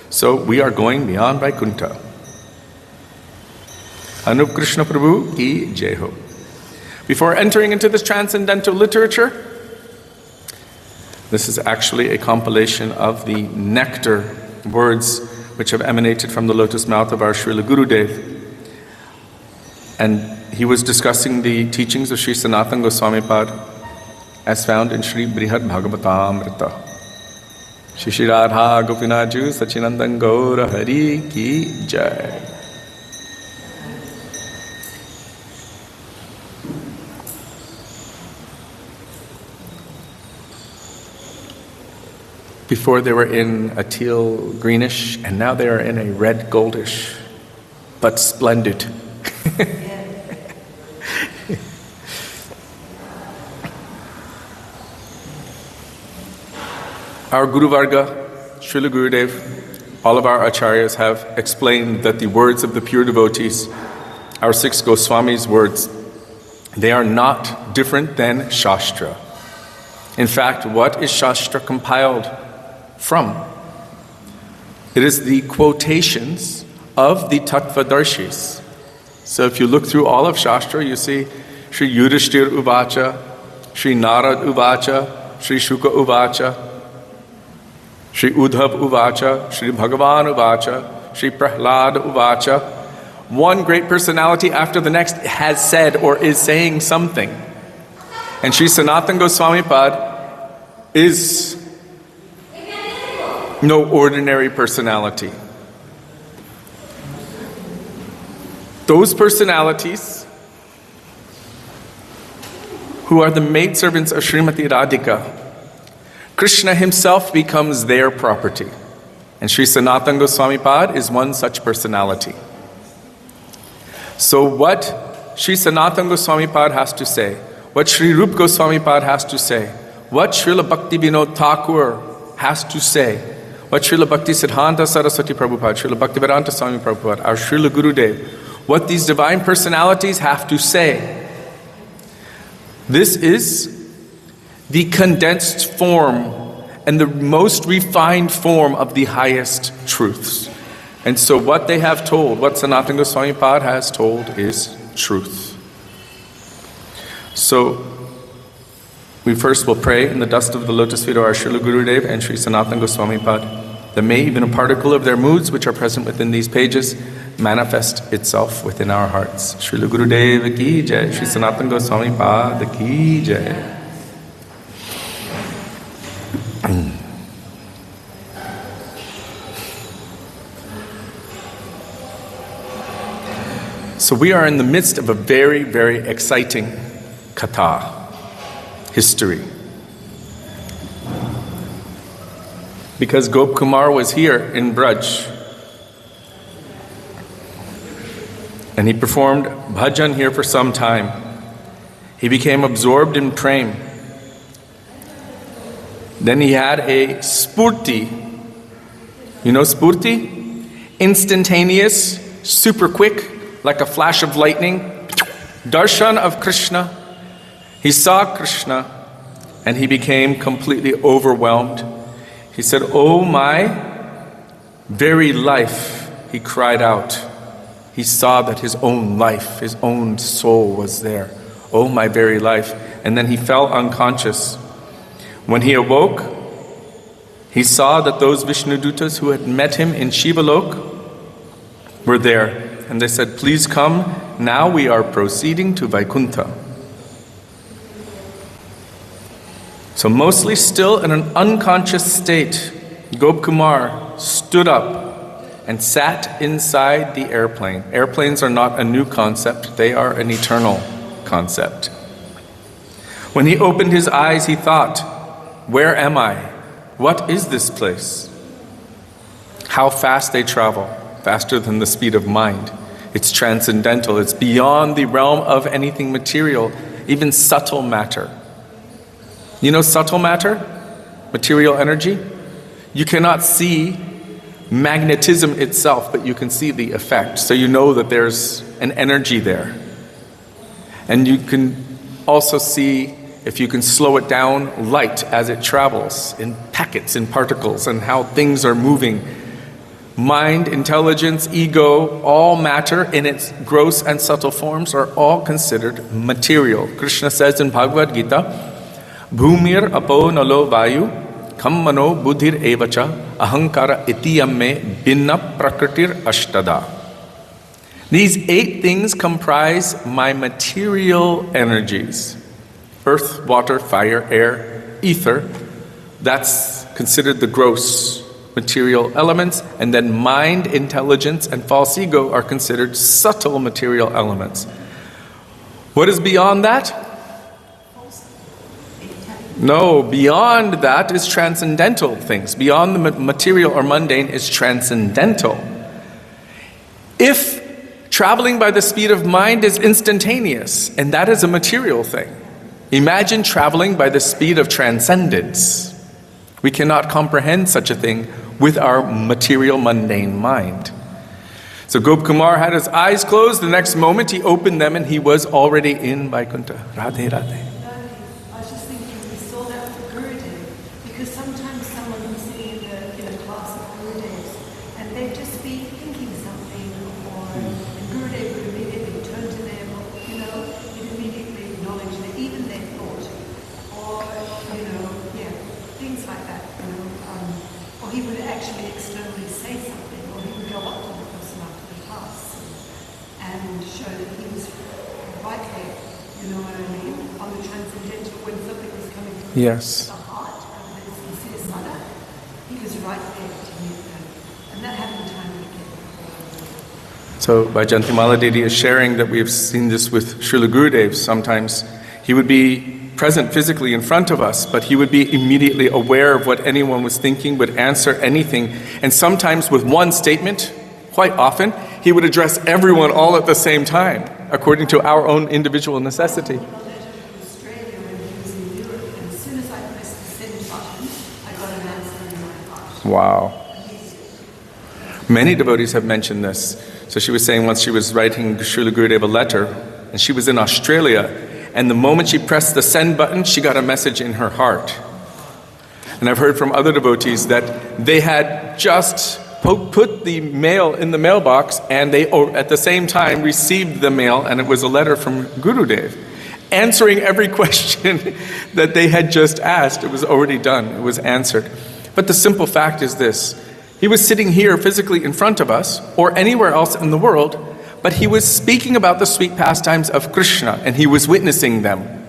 So we are going beyond Vaikuntha. Anup Krishna Prabhu ki jai ho. Before entering into this transcendental literature, this is actually a compilation of the nectar words which have emanated from the lotus mouth of our Srila Gurudev. And he was discussing the teachings of Sri Sanatana Goswami Pad as found in Sri Brihad Bhagavatamrita. Shri Radha Gopinaju Sachinandan Gaura Hari Ki Jai. Before they were in a teal greenish, and now they are in a red goldish, but splendid. Our Guru Varga, Srila Gurudev, all of our acharyas have explained that the words of the pure devotees, our 6 Goswamis' words, they are not different than Shastra. In fact, what is Shastra compiled from? It is the quotations of the Tattvadarshis. So if you look through all of Shastra, you see Sri Yudhishthir Uvacha, Sri Narad Uvacha, Sri Shuka Uvacha, Sri Udhav Uvacha, Sri Bhagavan Uvacha, Sri Prahlad Uvacha. One great personality after the next has said or is saying something. And Sri Sanatana Goswami Pad is no ordinary personality. Those personalities who are the maidservants of Srimati Radhika, Krishna himself becomes their property. And Sri Sanatana Goswami Pad is one such personality. So what Sri Sanatana Goswami Pad has to say, what Sri Rup Goswami Pad has to say, what Srila Bhakti Vinod Thakur has to say, what Srila Bhakti Siddhanta Saraswati Prabhupada, Srila Bhaktivedanta Swami Prabhupada, our Srila Gurudev, what these divine personalities have to say. This is the condensed form and the most refined form of the highest truths. And so what they have told, what Sanatana Goswami Pad has told, is truth. So we first will pray in the dust of the lotus feet of our Srila Gurudev and Sri Sanatana Goswami Pad. that may even a particle of their moods which are present within these pages manifest itself within our hearts. Srila Gurudev ki jai, Sri Sanatana Goswami Pad ki jai. So we are in the midst of a very, very exciting katha, history. Because Gop Kumar was here in Braj. And he performed bhajan here for some time. He became absorbed in prem. Then he had a spurti. You know spurti? Instantaneous, super quick, like a flash of lightning. Darshan of Krishna. He saw Krishna and he became completely overwhelmed. He said, "Oh my very life," he cried out. He saw that his own life, his own soul was there. "Oh my very life." And then he fell unconscious. When he awoke, he saw that those Vishnudutas who had met him in Shivalok were there. And they said, "Please come, now we are proceeding to Vaikuntha." So mostly still in an unconscious state, Gop Kumar stood up and sat inside the airplane. Airplanes are not a new concept, they are an eternal concept. When he opened his eyes, he thought, "Where am I? What is this place?" How fast they travel, faster than the speed of mind. It's transcendental, it's beyond the realm of anything material, even subtle matter. You know subtle matter? Material energy? You cannot see magnetism itself, but you can see the effect. So you know that there's an energy there. And you can also see, if you can slow it down, light as it travels in packets, in particles, and how things are moving. Mind, intelligence, ego, all matter in its gross and subtle forms are all considered material. Krishna says in Bhagavad Gita, "Bhumir apo nalo vayu kham mano buddhir evacha ahankara itiyam me binna prakritir ashtada." These 8 things comprise my material energies. Earth, water, fire, air, ether. That's considered the gross material elements, and then mind, intelligence, and false ego are considered subtle material elements. What is beyond that? No, beyond that is transcendental things. Beyond the material or mundane is transcendental. If traveling by the speed of mind is instantaneous, and that is a material thing, imagine traveling by the speed of transcendence. We cannot comprehend such a thing with our material, mundane mind. So Gop Kumar had his eyes closed. The next moment he opened them and he was already in Vaikuntha. Radhe, Radhe. I was just thinking, we saw that with Gurudev, because sometimes someone will sitting in a class of Gurudevs and they'd just be thinking something, or Gurudev would immediately turn to them, or, he'd immediately acknowledge that even their thought, or, things like that, or he would actually externally say something, or he would go up to the person after the class and show that he was right there, you know what I mean? On the transcendental, when something was coming from Yes. the heart, rather than sincere sada, he was right there to meet them. And that happened time and again. So Vaikuntha Devi is sharing that we have seen this with Srila Gurudev. Sometimes he would be present physically in front of us, but he would be immediately aware of what anyone was thinking, would answer anything. And sometimes with one statement, quite often, he would address everyone all at the same time, according to our own individual necessity. Australia, when he was in Europe, and as soon as I pressed the send button, I got an answer in my heart. Wow. Many devotees have mentioned this. So she was saying once she was writing Srila Gurudev a letter, and she was in Australia, and the moment she pressed the send button, she got a message in her heart. And I've heard from other devotees that they had just put the mail in the mailbox, and they at the same time received the mail, and it was a letter from Gurudev, answering every question that they had just asked. It was already done, it was answered. But the simple fact is this: He was sitting here physically in front of us or anywhere else in the world, but he was speaking about the sweet pastimes of Krishna, and he was witnessing them.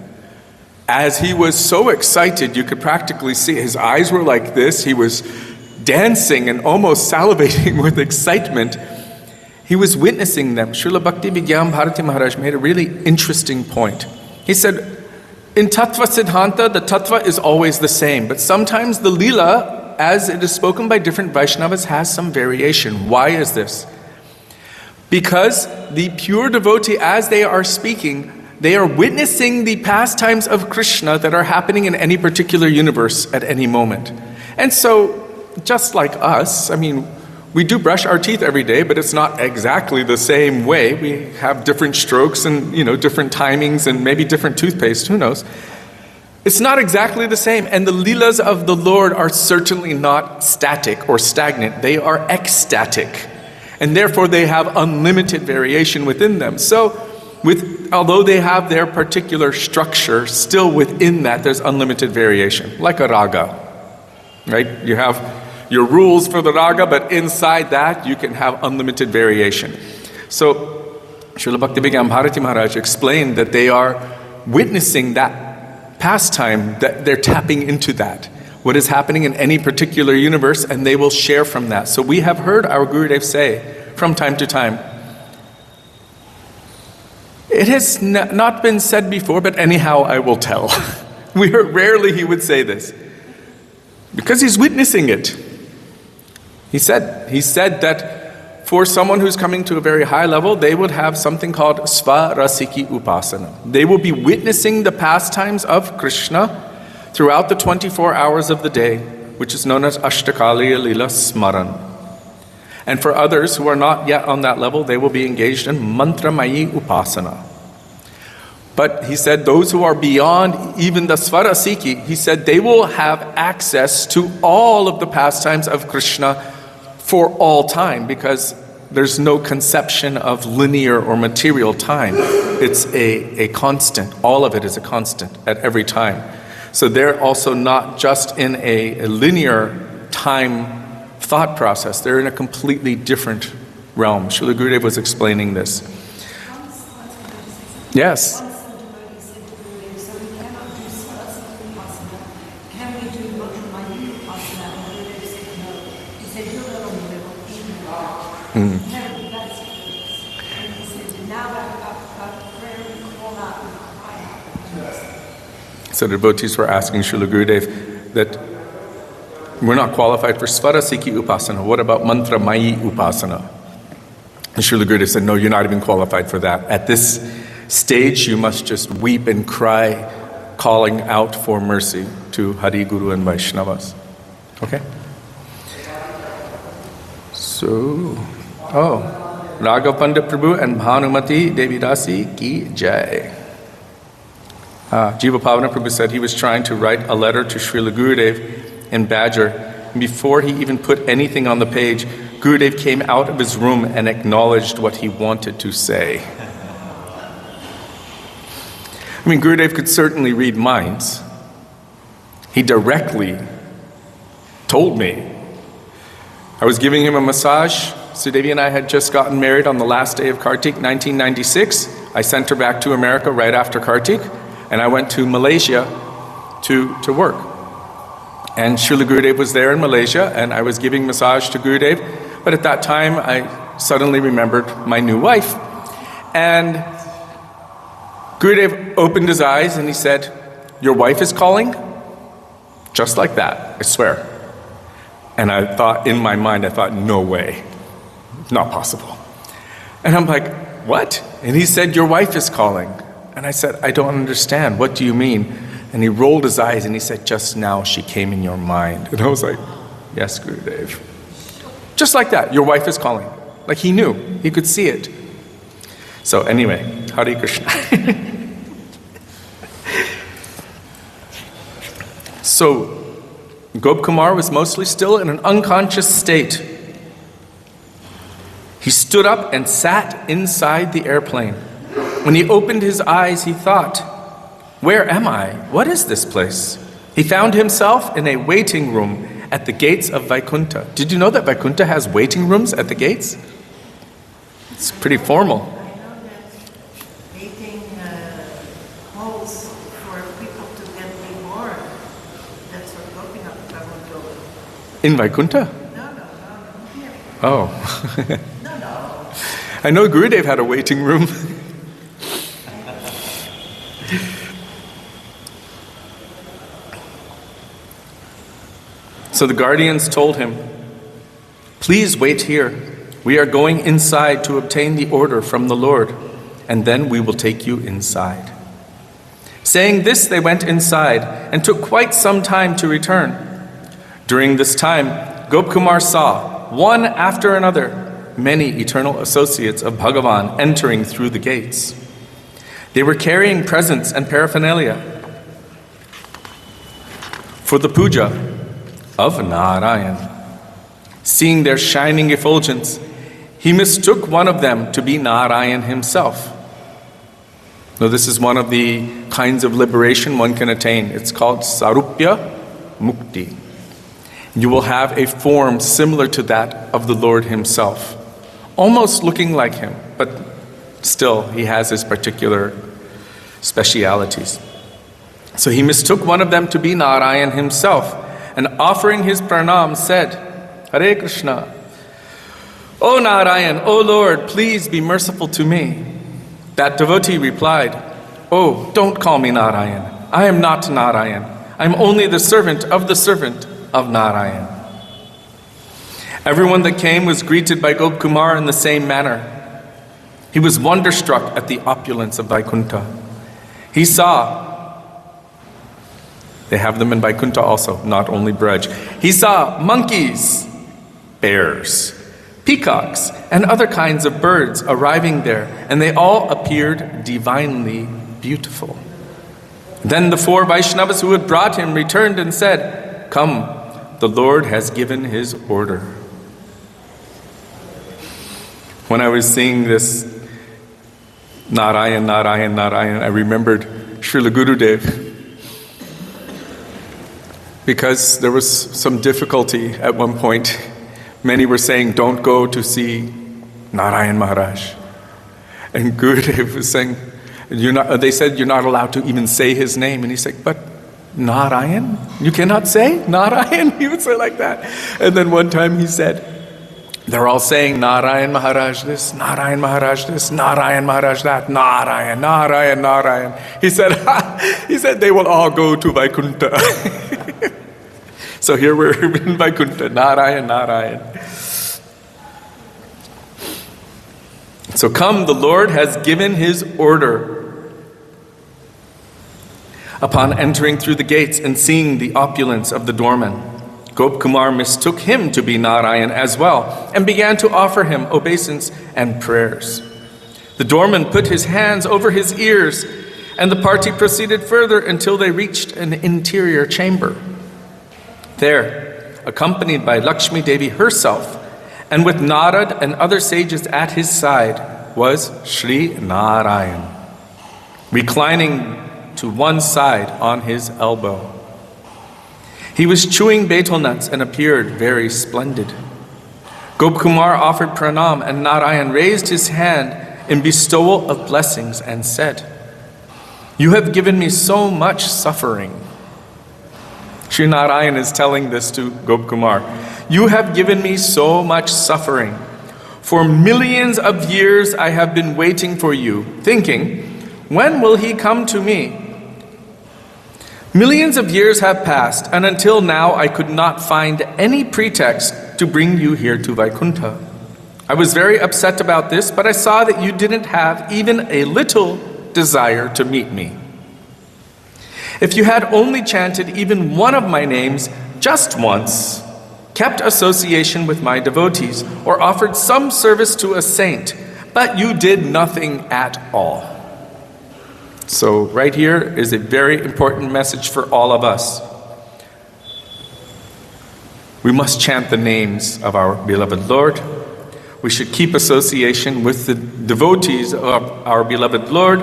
As he was so excited, you could practically see his eyes were like this. He was dancing and almost salivating with excitement. He was witnessing them. Srila Bhakti Vigyan Bharati Maharaj made a really interesting point. He said, in Tattva Siddhanta, the Tattva is always the same, but sometimes the Leela, as it is spoken by different Vaishnavas, has some variation. Why is this? Because the pure devotee, as they are speaking, they are witnessing the pastimes of Krishna that are happening in any particular universe at any moment. And so, just like us, I mean, we do brush our teeth every day, but it's not exactly the same way. We have different strokes and, different timings and maybe different toothpaste, who knows. It's not exactly the same. And the Leelas of the Lord are certainly not static or stagnant. They are ecstatic. And therefore they have unlimited variation within them. So, although they have their particular structure, still within that there's unlimited variation. Like a raga, right? You have your rules for the raga, but inside that you can have unlimited variation. So Srila Bhaktivinoda Bharati Maharaj explained that they are witnessing that pastime, that they're tapping into that. What is happening in any particular universe, and they will share from that. So we have heard our Gurudev say from time to time, it has not been said before, but anyhow I will tell. Rarely he would say this, because he's witnessing it. He said that for someone who's coming to a very high level, they would have something called Svarasiki Upasana. They will be witnessing the pastimes of Krishna throughout the 24 hours of the day, which is known as Ashtakaliya Lila Smaran. And for others who are not yet on that level, they will be engaged in Mantramayi Upasana. But he said those who are beyond even the Svarasiki, he said they will have access to all of the pastimes of Krishna for all time, because there's no conception of linear or material time. It's a constant. All of it is a constant at every time. So they're also not just in a linear time thought process. They're in a completely different realm. Srila Gurudev was explaining this. Yes. So the devotees were asking Srila Gurudev that we're not qualified for Svarasiki Upasana. What about Mantra Mayi Upasana? And Srila Gurudev said, no, you're not even qualified for that. At this stage, you must just weep and cry, calling out for mercy to Hari, Guru and Vaishnavas. Okay? So, Raghav Pandit Prabhu and Bhanumati Devi Dasi ki jai. Jiva Pavana Prabhu said he was trying to write a letter to Srila Gurudev in Badger. Before he even put anything on the page, Gurudev came out of his room and acknowledged what he wanted to say. I mean, Gurudev could certainly read minds. He directly told me. I was giving him a massage. Sudevi and I had just gotten married on the last day of Kartik, 1996. I sent her back to America right after Kartik, and I went to Malaysia to work. And Srila Gurudev was there in Malaysia, and I was giving massage to Gurudev. But at that time, I suddenly remembered my new wife. And Gurudev opened his eyes and he said, "Your wife is calling?" Just like that, I swear. And I thought, in my mind, no way. Not possible. And I'm like, what? And he said, "Your wife is calling." And I said, "I don't understand. What do you mean?" And he rolled his eyes and he said, "Just now she came in your mind." And I was like, "Yes, Gurudev." Just like that, your wife is calling. Like he knew, he could see it. So anyway, Hare Krishna. So, Gop Kumar was mostly still in an unconscious state. He stood up and sat inside the airplane. When he opened his eyes, he thought, "Where am I? What is this place?" He found himself in a waiting room at the gates of Vaikuntha. Did you know that Vaikuntha has waiting rooms at the gates? It's pretty formal. I know that waiting halls for people to get reborn. That's what Gopinath told. In Vaikuntha? No, here. Oh. No. I know Gurudev had a waiting room. So the guardians told him, "Please wait here. We are going inside to obtain the order from the Lord, and then we will take you inside." Saying this, they went inside and took quite some time to return. During this time, Gopkumar saw, one after another, many eternal associates of Bhagavan entering through the gates. They were carrying presents and paraphernalia for the puja of Narayan. Seeing their shining effulgence, he mistook one of them to be Narayan himself. Now, this is one of the kinds of liberation one can attain. It's called Sarupya Mukti. You will have a form similar to that of the Lord himself, almost looking like him, but still he has his particular specialities. So he mistook one of them to be Narayan himself, and offering his pranam said, "Hare Krishna, O Narayan, O Lord, please be merciful to me." That devotee replied, "Oh, don't call me Narayan. I am not Narayan. I am only the servant of Narayan." Everyone that came was greeted by Gopkumar in the same manner. He was wonderstruck at the opulence of Vaikuntha. He saw, they have them in Vaikuntha also, not only Braj. He saw monkeys, bears, peacocks, and other kinds of birds arriving there, and they all appeared divinely beautiful. Then the 4 Vaishnavas who had brought him returned and said, "Come, the Lord has given his order." When I was seeing this Narayan, Narayan, Narayan, I remembered Srila Gurudev, because there was some difficulty at one point. Many were saying, "Don't go to see Narayan Maharaj." And Gurudev was saying, they said, "You're not allowed to even say his name." And he's like, "But Narayan? You cannot say Narayan?" He would say like that. And then one time he said, they're all saying Narayan Maharaj this, Narayan Maharaj this, Narayan Maharaj that, Narayan, Narayan, Narayan. He said, they will all go to Vaikuntha. So here we're in Vaikuntha, Narayan, Narayan. So come, the Lord has given his order. Upon entering through the gates and seeing the opulence of the doorman, Gopkumar mistook him to be Narayan as well and began to offer him obeisance and prayers. The doorman put his hands over his ears, and the party proceeded further until they reached an interior chamber. There, accompanied by Lakshmi Devi herself, and with Narad and other sages at his side, was Sri Narayan, reclining to one side on his elbow. He was chewing betel nuts and appeared very splendid. Gopkumar offered pranam, and Narayan raised his hand in bestowal of blessings and said, "You have given me so much suffering." Sri Narayan is telling this to Gopkumar. "You have given me so much suffering. For millions of years I have been waiting for you, thinking, when will he come to me? Millions of years have passed, and until now I could not find any pretext to bring you here to Vaikuntha. I was very upset about this, but I saw that you didn't have even a little desire to meet me. If you had only chanted even one of my names just once, kept association with my devotees, or offered some service to a saint, but you did nothing at all." So right here is a very important message for all of us. We must chant the names of our beloved Lord. We should keep association with the devotees of our beloved Lord,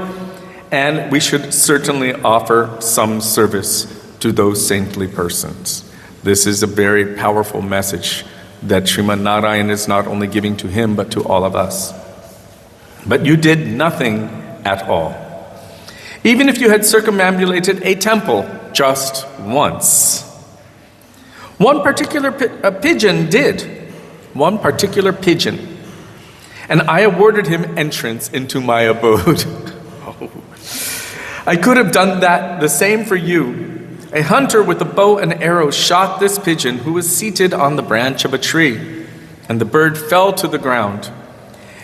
and we should certainly offer some service to those saintly persons. This is a very powerful message that Srimad Narayan is not only giving to him, but to all of us. But you did nothing at all. Even if you had circumambulated a temple just once. One particular pigeon did. One particular pigeon. And I awarded him entrance into my abode. I could have done that the same for you. A hunter with a bow and arrow shot this pigeon who was seated on the branch of a tree, and the bird fell to the ground.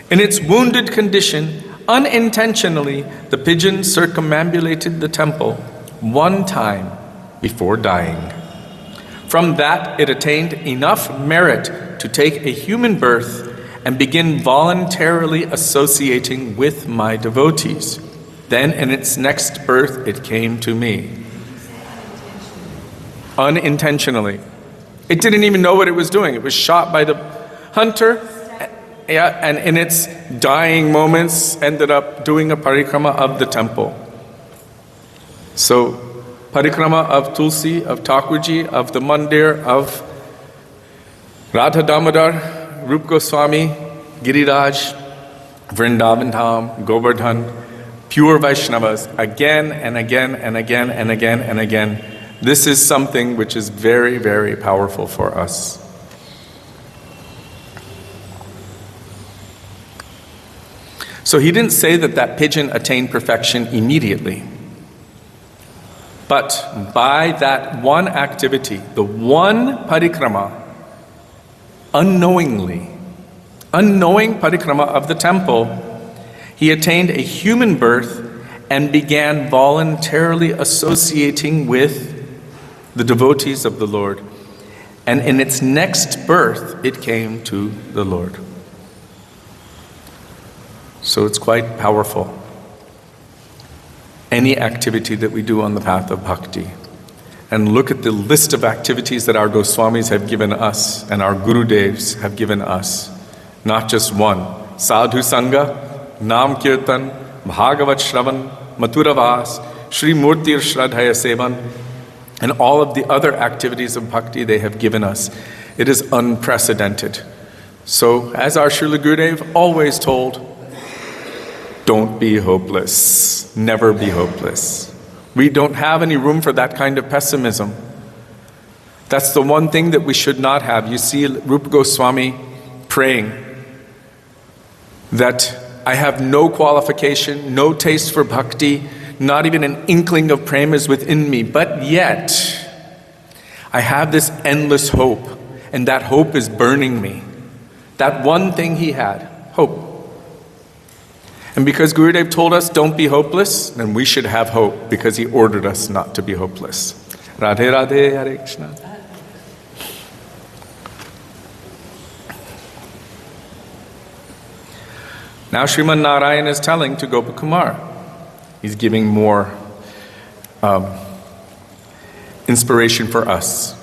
In its wounded condition, unintentionally, the pigeon circumambulated the temple one time before dying. From that, it attained enough merit to take a human birth and begin voluntarily associating with my devotees. Then in its next birth, it came to me. Unintentionally. It didn't even know what it was doing. It was shot by the hunter, and in its dying moments ended up doing a parikrama of the temple. So, parikrama of Tulsi, of Thakurji, of the mandir, of Radha Damodar, Rup Goswami, Giriraj, Vrindavan Dham, Govardhan, pure Vaishnavas, again and again and again and again and again. This is something which is very, very powerful for us. So he didn't say that that pigeon attained perfection immediately. But by that one activity, the one parikrama, unknowing parikrama of the temple, he attained a human birth and began voluntarily associating with the devotees of the Lord. And in its next birth, it came to the Lord. So it's quite powerful. Any activity that we do on the path of bhakti. And look at the list of activities that our Goswamis have given us and our Gurudevs have given us. Not just one. Sadhu Sangha, Nam Kirtan, Bhagavat Shravan, Mathuravas, Sri Murtir Shraddhaya Sevan, and all of the other activities of bhakti they have given us. It is unprecedented. So, as our Srila Gurudev always told, don't be hopeless. Never be hopeless. We don't have any room for that kind of pessimism. That's the one thing that we should not have. You see Rupa Goswami praying that I have no qualification, no taste for bhakti, not even an inkling of prema is within me, but yet I have this endless hope, and that hope is burning me. That one thing he had, hope. And because Gurudev told us don't be hopeless, then we should have hope because he ordered us not to be hopeless. Radhe Radhe, Hare Krishna. Now Srimad Narayan is telling to Gopakumar. He's giving more inspiration for us.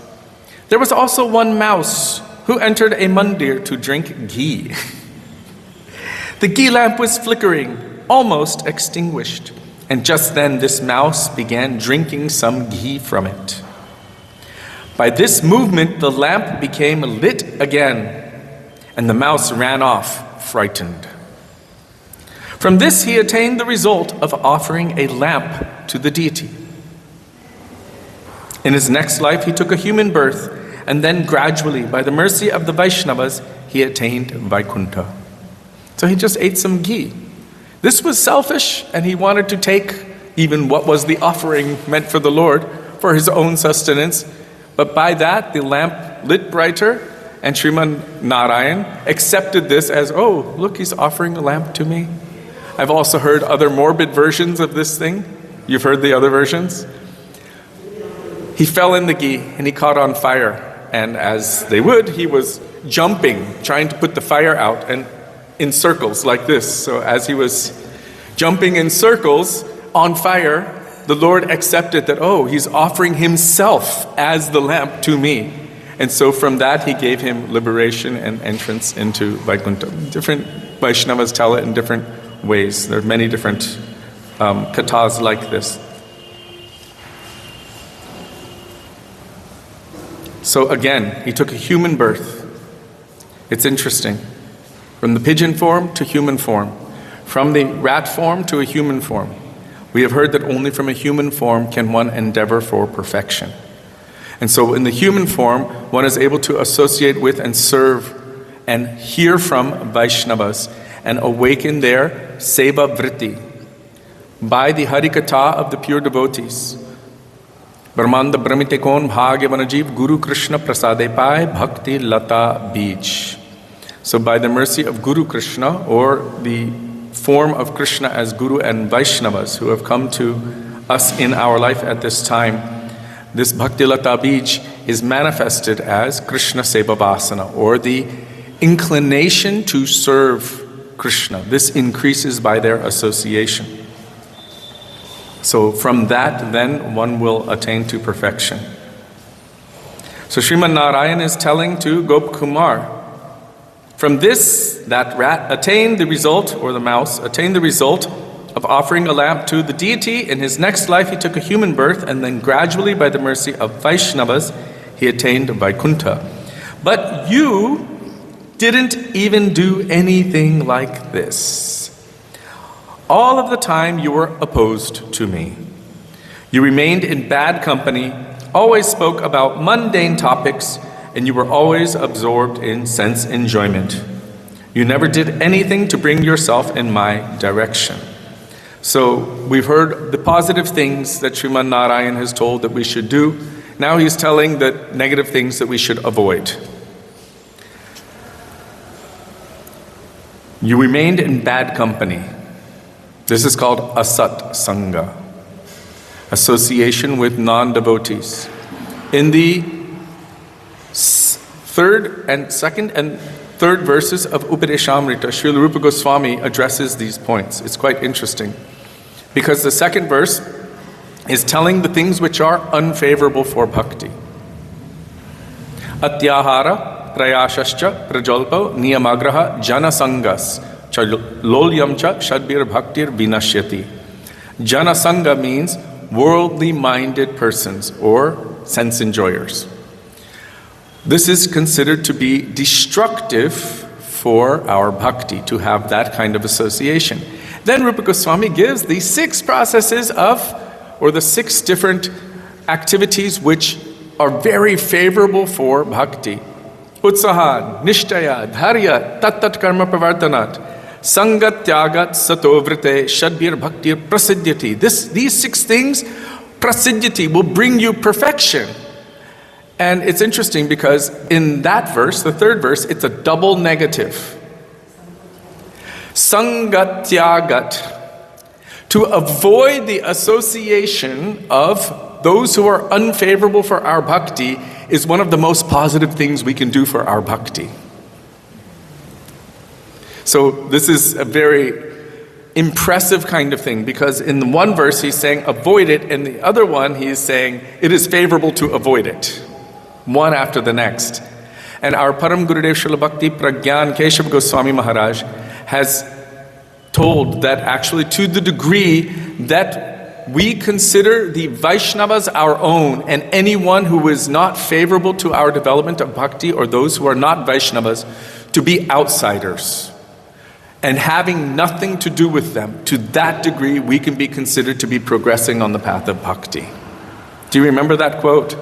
There was also one mouse who entered a mandir to drink ghee. The ghee lamp was flickering, almost extinguished, and just then this mouse began drinking some ghee from it. By this movement, the lamp became lit again, and the mouse ran off, frightened. From this, he attained the result of offering a lamp to the deity. In his next life, he took a human birth, and then gradually, by the mercy of the Vaishnavas, he attained Vaikuntha. So he just ate some ghee. This was selfish, and he wanted to take even what was the offering meant for the Lord for his own sustenance. But by that, the lamp lit brighter, and Srimad Narayan accepted this as, oh, look, he's offering a lamp to me. I've also heard other morbid versions of this thing. You've heard the other versions? He fell in the ghee and he caught on fire. And as they would, he was jumping, trying to put the fire out, and in circles like this. So as he was jumping in circles on fire, the Lord accepted that, oh, he's offering himself as the lamp to me. And so from that, he gave him liberation and entrance into Vaikuntha. Different Vaishnavas tell it in different ways. There are many different kathas like this. So again, he took a human birth. It's interesting. From the pigeon form to human form. From the rat form to a human form. We have heard that only from a human form can one endeavor for perfection. And so in the human form, one is able to associate with and serve and hear from Vaishnavas and awaken their seva vritti by the Harikatha of the pure devotees. Brahmanda Brahmite Kon Bhagavanajiv Guru Krishna Prasade Pai Bhakti Lata Bij. So by the mercy of Guru Krishna, or the form of Krishna as Guru and Vaishnavas who have come to us in our life at this time, this Bhakti Lata Bij is manifested as Krishna Seva Vasana, or the inclination to serve Krishna. This increases by their association. So from that, then, one will attain to perfection. So Sriman Narayan is telling to Gop Kumar, from this, that rat attained the result, or the mouse, attained the result of offering a lamp to the deity. In his next life, he took a human birth, and then gradually, by the mercy of Vaishnavas, he attained Vaikuntha. But you didn't even do anything like this. All of the time you were opposed to me. You remained in bad company, always spoke about mundane topics, and you were always absorbed in sense enjoyment. You never did anything to bring yourself in my direction. So we've heard the positive things that Sriman Narayan has told that we should do. Now he's telling the negative things that we should avoid. You remained in bad company. This is called asat sangha, association with non-devotees. In the second and third verses of Upadeshamrita, Srila Rupa Goswami addresses these points. It's quite interesting, because the second verse is telling the things which are unfavorable for bhakti. Atyahara prayashascha prajalpo niyamagraha janasangas lolyamcha shadbir bhaktir vinashyati. Janasanga means worldly minded persons or sense enjoyers. This is considered to be destructive for our bhakti, to have that kind of association. Then Rupa Goswami gives the 6 processes or the 6 different activities which are very favorable for bhakti. Utsaha, Nishtaya, Dharya, Tat Karma Pravartanat, Sangat Tyagat Satovrite, Shadbir Bhaktir Prasiddhyati. These 6 things, Prasiddhyati, will bring you perfection. And it's interesting because in that verse, the third verse, it's a double negative. Sangat Tyagat. To avoid the association of those who are unfavorable for our bhakti is one of the most positive things we can do for our bhakti. So this is a very impressive kind of thing, because in the one verse he's saying avoid it, and the other one he's saying it is favorable to avoid it. One after the next. And our Param Gurudev Srila Bhakti Pragyan Keshav Goswami Maharaj has told that actually, to the degree that we consider the Vaishnavas our own, and anyone who is not favorable to our development of bhakti, or those who are not Vaishnavas, to be outsiders and having nothing to do with them, to that degree we can be considered to be progressing on the path of bhakti. Do you remember that quote?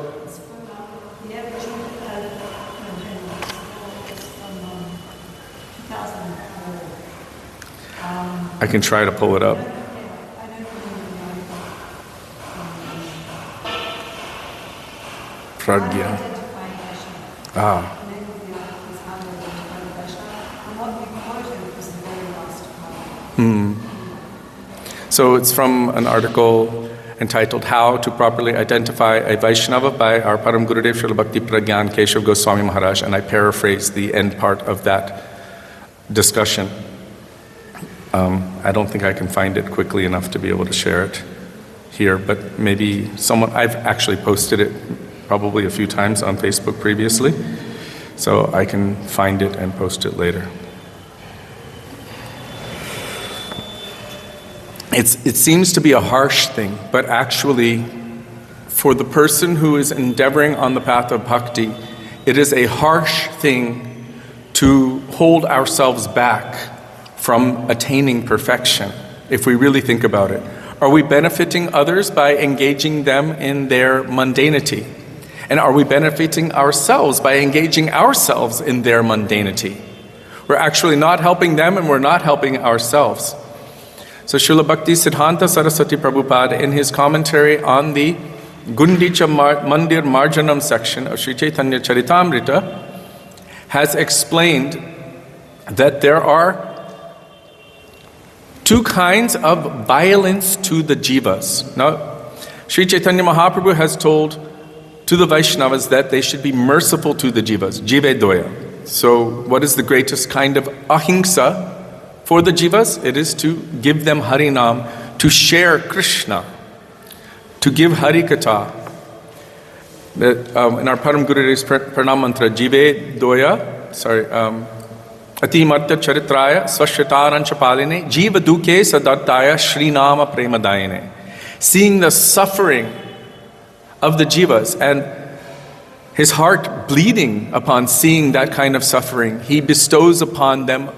I can try to pull it up. Pragya. So it's from an article entitled How to Properly Identify a Vaishnava by our Param Gurudev Srila Bhakti Pragyan Keshav Goswami Maharaj, and I paraphrase the end part of that discussion. I don't think I can find it quickly enough to be able to share it here, but maybe I've actually posted it probably a few times on Facebook previously, so I can find it and post it later. It seems to be a harsh thing, but actually for the person who is endeavoring on the path of bhakti, it is a harsh thing to hold ourselves back from attaining perfection, if we really think about it. Are we benefiting others by engaging them in their mundanity? And are we benefiting ourselves by engaging ourselves in their mundanity? We're actually not helping them and we're not helping ourselves. So Srila Bhakti Siddhanta Saraswati Prabhupada, in his commentary on the Gundicha Mandir Marjanam section of Sri Chaitanya Charitamrita, has explained that there are two kinds of violence to the jivas. Now, Sri Chaitanya Mahaprabhu has told to the Vaishnavas that they should be merciful to the jivas, jive doya. So, what is the greatest kind of ahimsa for the jivas? It is to give them Harinam, to share Krishna, to give Harikatha. In our Param Gurudev's Pranam Mantra, jive doya, Ati Martya Charitraya Swashitarancha Paline Jiva Duke Sadattaya Srinama Premadayane. Seeing the suffering of the jivas and his heart bleeding upon seeing that kind of suffering, he bestows upon them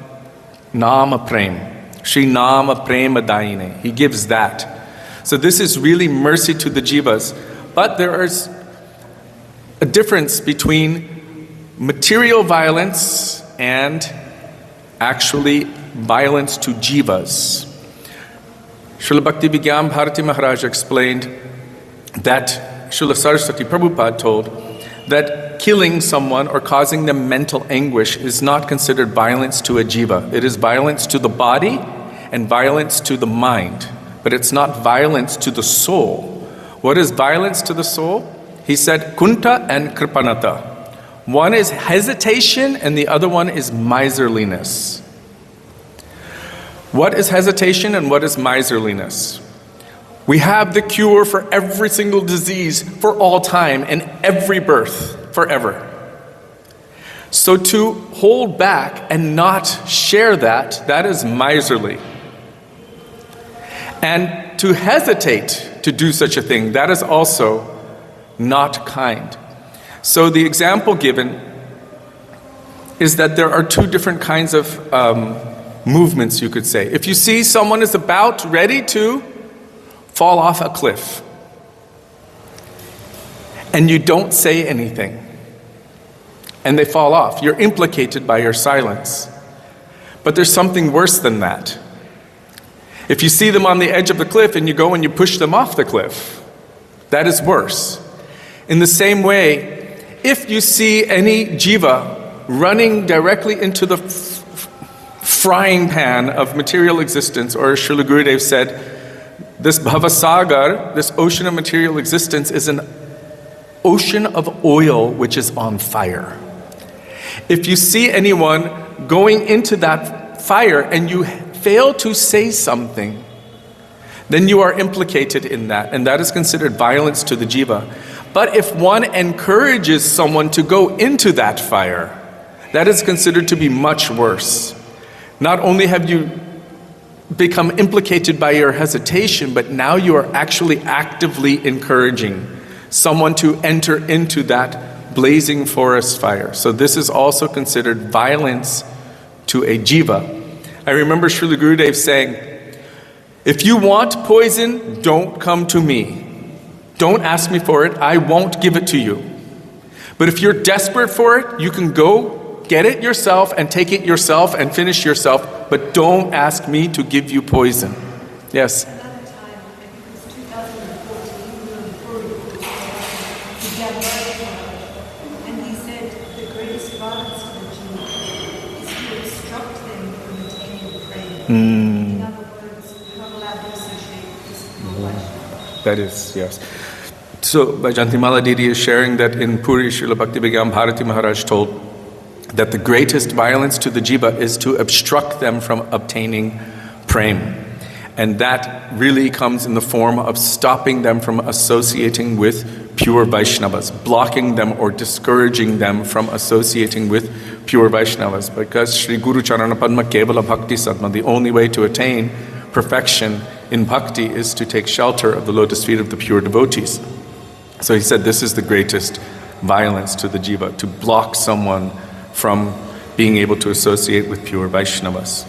Nama Prem, Srinama Premadayane. He gives that. So this is really mercy to the jivas. But there is a difference between material violence and actually violence to jivas. Srila Bhakti Vigyam Bharati Maharaj explained that Srila Saraswati Prabhupada told that killing someone or causing them mental anguish is not considered violence to a jiva. It is violence to the body and violence to the mind, but it's not violence to the soul. What is violence to the soul? He said kunta and kripanata. One is hesitation and the other one is miserliness. What is hesitation and what is miserliness? We have the cure for every single disease for all time and every birth forever. So to hold back and not share that is miserly. And to hesitate to do such a thing, that is also not kind. So the example given is that there are two different kinds of movements, you could say. If you see someone is about ready to fall off a cliff and you don't say anything and they fall off, you're implicated by your silence. But there's something worse than that. If you see them on the edge of the cliff and you go and you push them off the cliff, that is worse. In the same way, if you see any jiva running directly into the frying pan of material existence, or as Srila Gurudev said, this bhavasagar, this ocean of material existence, is an ocean of oil which is on fire. If you see anyone going into that fire and you fail to say something, then you are implicated in that, and that is considered violence to the jiva. But if one encourages someone to go into that fire, that is considered to be much worse. Not only have you become implicated by your hesitation, but now you are actually actively encouraging someone to enter into that blazing forest fire. So this is also considered violence to a jiva. I remember Srila Gurudev saying, if you want poison, don't come to me. Don't ask me for it, I won't give it to you. But if you're desperate for it, you can go get it yourself and take it yourself and finish yourself, but don't ask me to give you poison. Yes? Another time, I think it was 2014, we were in Puri, began Vaikuntha, and he said the greatest violence to the Jew is to obstruct them from attaining prayer. In other words, you're not allowed to associate with your Vaishnava. That is, yes. So, Baijantimala Didi is sharing that in Puri, Srila Bhakti Vigyam Bharati Maharaj told that the greatest violence to the jiva is to obstruct them from obtaining prem. And that really comes in the form of stopping them from associating with pure Vaishnavas, blocking them or discouraging them from associating with pure Vaishnavas. Because Sri Guru Charana Padma Kevala Bhakti Sadma, the only way to attain perfection in bhakti is to take shelter of the lotus feet of the pure devotees. So he said this is the greatest violence to the jiva, to block someone from being able to associate with pure Vaishnavas.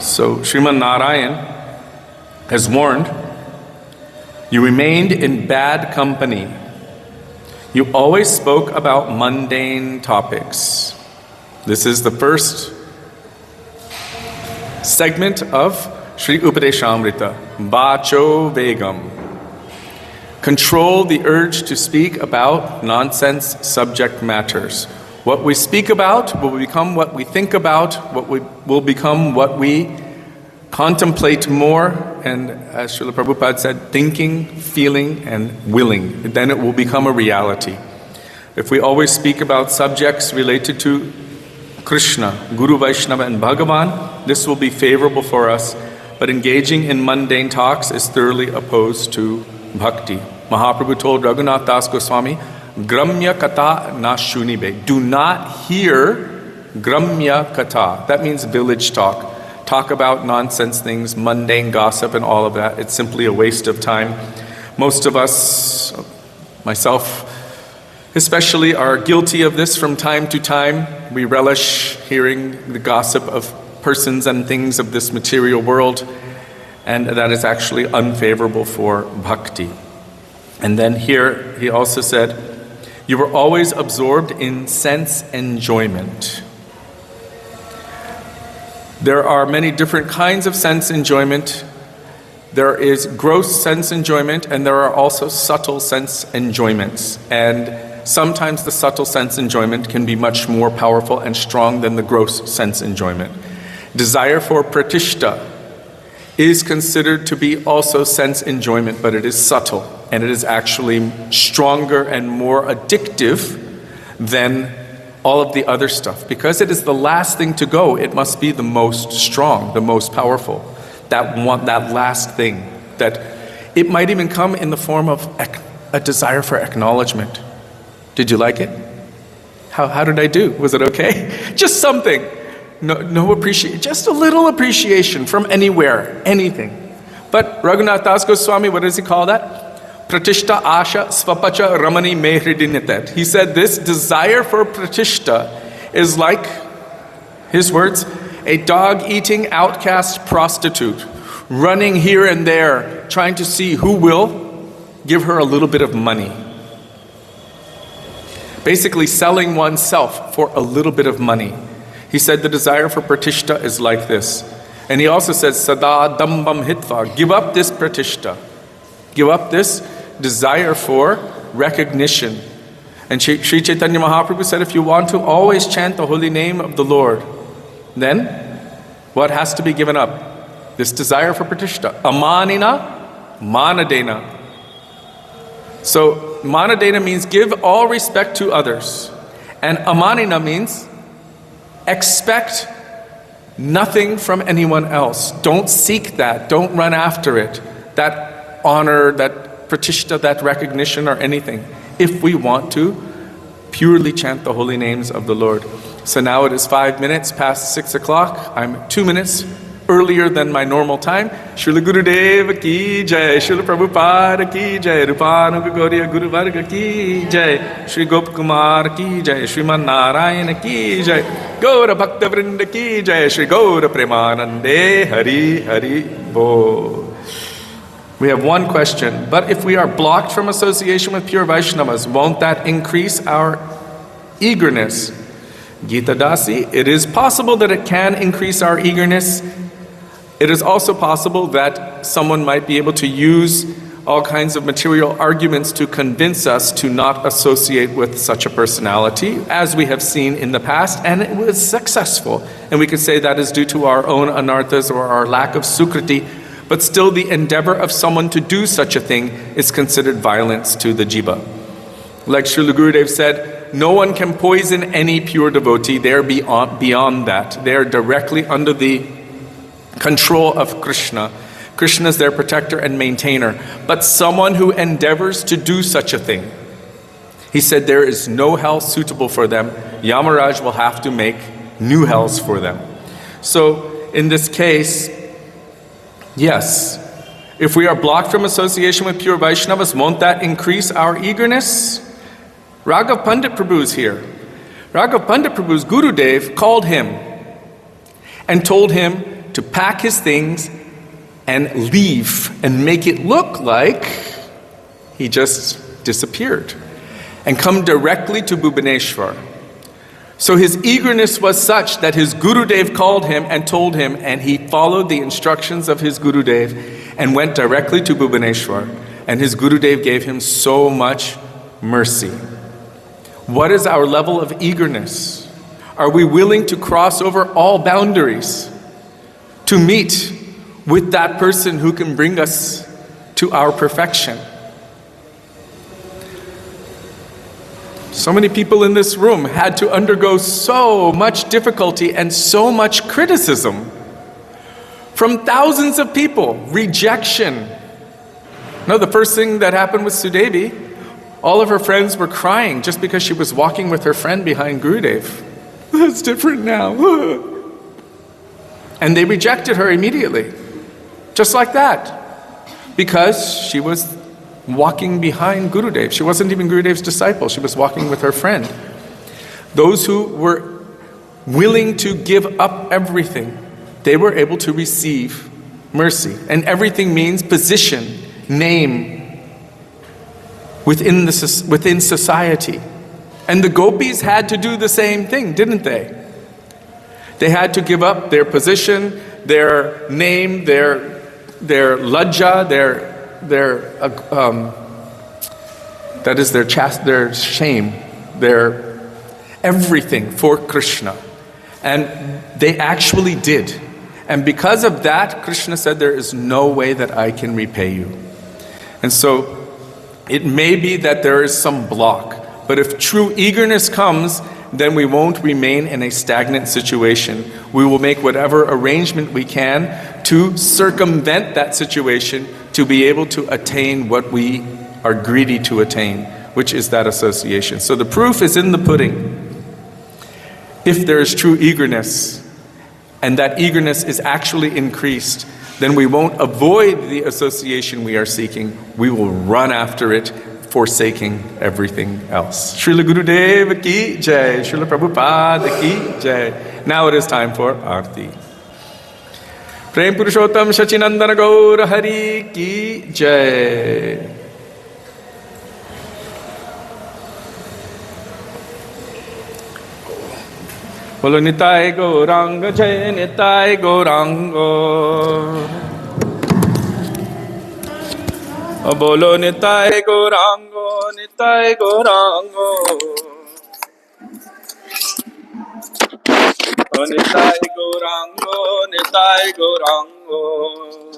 So Sriman Narayan has warned, you remained in bad company. You always spoke about mundane topics. This is the first segment of Sri Upadeshamrita, Vacho Vegam. Control the urge to speak about nonsense subject matters. What we speak about will become what we think about, will become what we contemplate more, and as Srila Prabhupada said, thinking, feeling, and willing. Then it will become a reality. If we always speak about subjects related to Krishna, Guru Vaishnava, and Bhagavan, this will be favorable for us, but engaging in mundane talks is thoroughly opposed to bhakti. Mahaprabhu told Raghunath Das Goswami, Gramya Kata na shunibe. Do not hear Gramya Kata. That means village talk. Talk about nonsense things, mundane gossip and all of that. It's simply a waste of time. Most of us, myself especially, are guilty of this from time to time. We relish hearing the gossip of persons and things of this material world, and that is actually unfavorable for bhakti. And then here he also said, you were always absorbed in sense enjoyment. There are many different kinds of sense enjoyment. There is gross sense enjoyment, and there are also subtle sense enjoyments. And sometimes the subtle sense enjoyment can be much more powerful and strong than the gross sense enjoyment. Desire for pratishta is considered to be also sense enjoyment, but it is subtle, and it is actually stronger and more addictive than all of the other stuff. Because it is the last thing to go, it must be the most strong, the most powerful. That last thing. That it might even come in the form of a desire for acknowledgement. Did you like it? How did I do? Was it okay? Just something. No appreciation, just a little appreciation from anywhere, anything. But Raghunath Das Goswami, what does he call that? Pratishta asha svapacha ramani mehridinitet. He said this desire for pratishta is like, his words, a dog-eating outcast prostitute, running here and there, trying to see who will give her a little bit of money. Basically selling oneself for a little bit of money. He said the desire for pratishta is like this. And he also says, Sada dambam hitva, give up this pratishta. Give up this desire for recognition. And Sri Chaitanya Mahaprabhu said, if you want to always chant the holy name of the Lord, then what has to be given up? This desire for pratishta. Amanina, manadena. So manadena means give all respect to others. And amanina means expect nothing from anyone else. Don't seek that. Don't run after it. That honor, that pratishta, that recognition or anything. If we want to purely chant the holy names of the Lord. So now it is 5 minutes past 6 o'clock. I'm 2 minutes earlier than my normal time. Srila Gurudev ki jai, Srila Prabhupada ki jai, Rupanuga Gauriya Guru Varga ki jai, Sri Gopkumar ki jai, Sriman Narayana ki jai, Gaura Bhakta Vrinda ki jai, Sri Gaura Premanande, Hari Hari Bol. We have one question, but if we are blocked from association with pure Vaishnavas, won't that increase our eagerness? Gita Dasi, it is possible that it can increase our eagerness. It is also possible that someone might be able to use all kinds of material arguments to convince us to not associate with such a personality, as we have seen in the past, and it was successful. And we could say that is due to our own anarthas or our lack of sukriti, but still the endeavor of someone to do such a thing is considered violence to the jiva. Like Srila Gurudev said, no one can poison any pure devotee. They're beyond that. They're directly under the control of Krishna. Krishna is their protector and maintainer. But someone who endeavors to do such a thing, He said there is no hell suitable for them. Yamaraj will have to make new hells for them. So in this case, yes, if we are blocked from association with pure Vaishnavas, won't that increase our eagerness? Raghav Pandit Prabhu is here. Raghav Pandit Prabhu's Gurudev called him and told him to pack his things and leave and make it look like he just disappeared and come directly to Bhubaneswar. So his eagerness was such that his Gurudev called him and told him, and he followed the instructions of his Gurudev and went directly to Bhubaneswar. And his Gurudev gave him so much mercy. What is our level of eagerness? Are we willing to cross over all boundaries to meet with that person who can bring us to our perfection? So many people in this room had to undergo so much difficulty and so much criticism from thousands of people, rejection. No, the first thing that happened with Sudevi, all of her friends were crying just because she was walking with her friend behind Gurudev. That's different now. And they rejected her immediately, just like that, because she was walking behind Gurudev. She wasn't even Gurudev's disciple. She was walking with her friend. Those who were willing to give up everything, they were able to receive mercy. And everything means position, name within society. And the gopis had to do the same thing, didn't they? They had to give up their position, their name, their lajja, that is their shame, their everything for Krishna. And they actually did. And because of that, Krishna said, there is no way that I can repay you. And so it may be that there is some block, but if true eagerness comes, then we won't remain in a stagnant situation. We will make whatever arrangement we can to circumvent that situation, to be able to attain what we are greedy to attain, which is that association. So the proof is in the pudding. If there is true eagerness, and that eagerness is actually increased, then we won't avoid the association we are seeking. We will run after it, forsaking everything else. Srila Gurudev ki jai, Srila Prabhupada ki jai. Now it is time for Aarti. Prem Purushottam Shachinandana Gaur Hari ki jai. Bolo Nitai Gauranga Jai, Nitai Gaurango. Bolo Nitai Gaurango, Nitai Gaurango. Nitai Gaurango, Nitai Gaurango.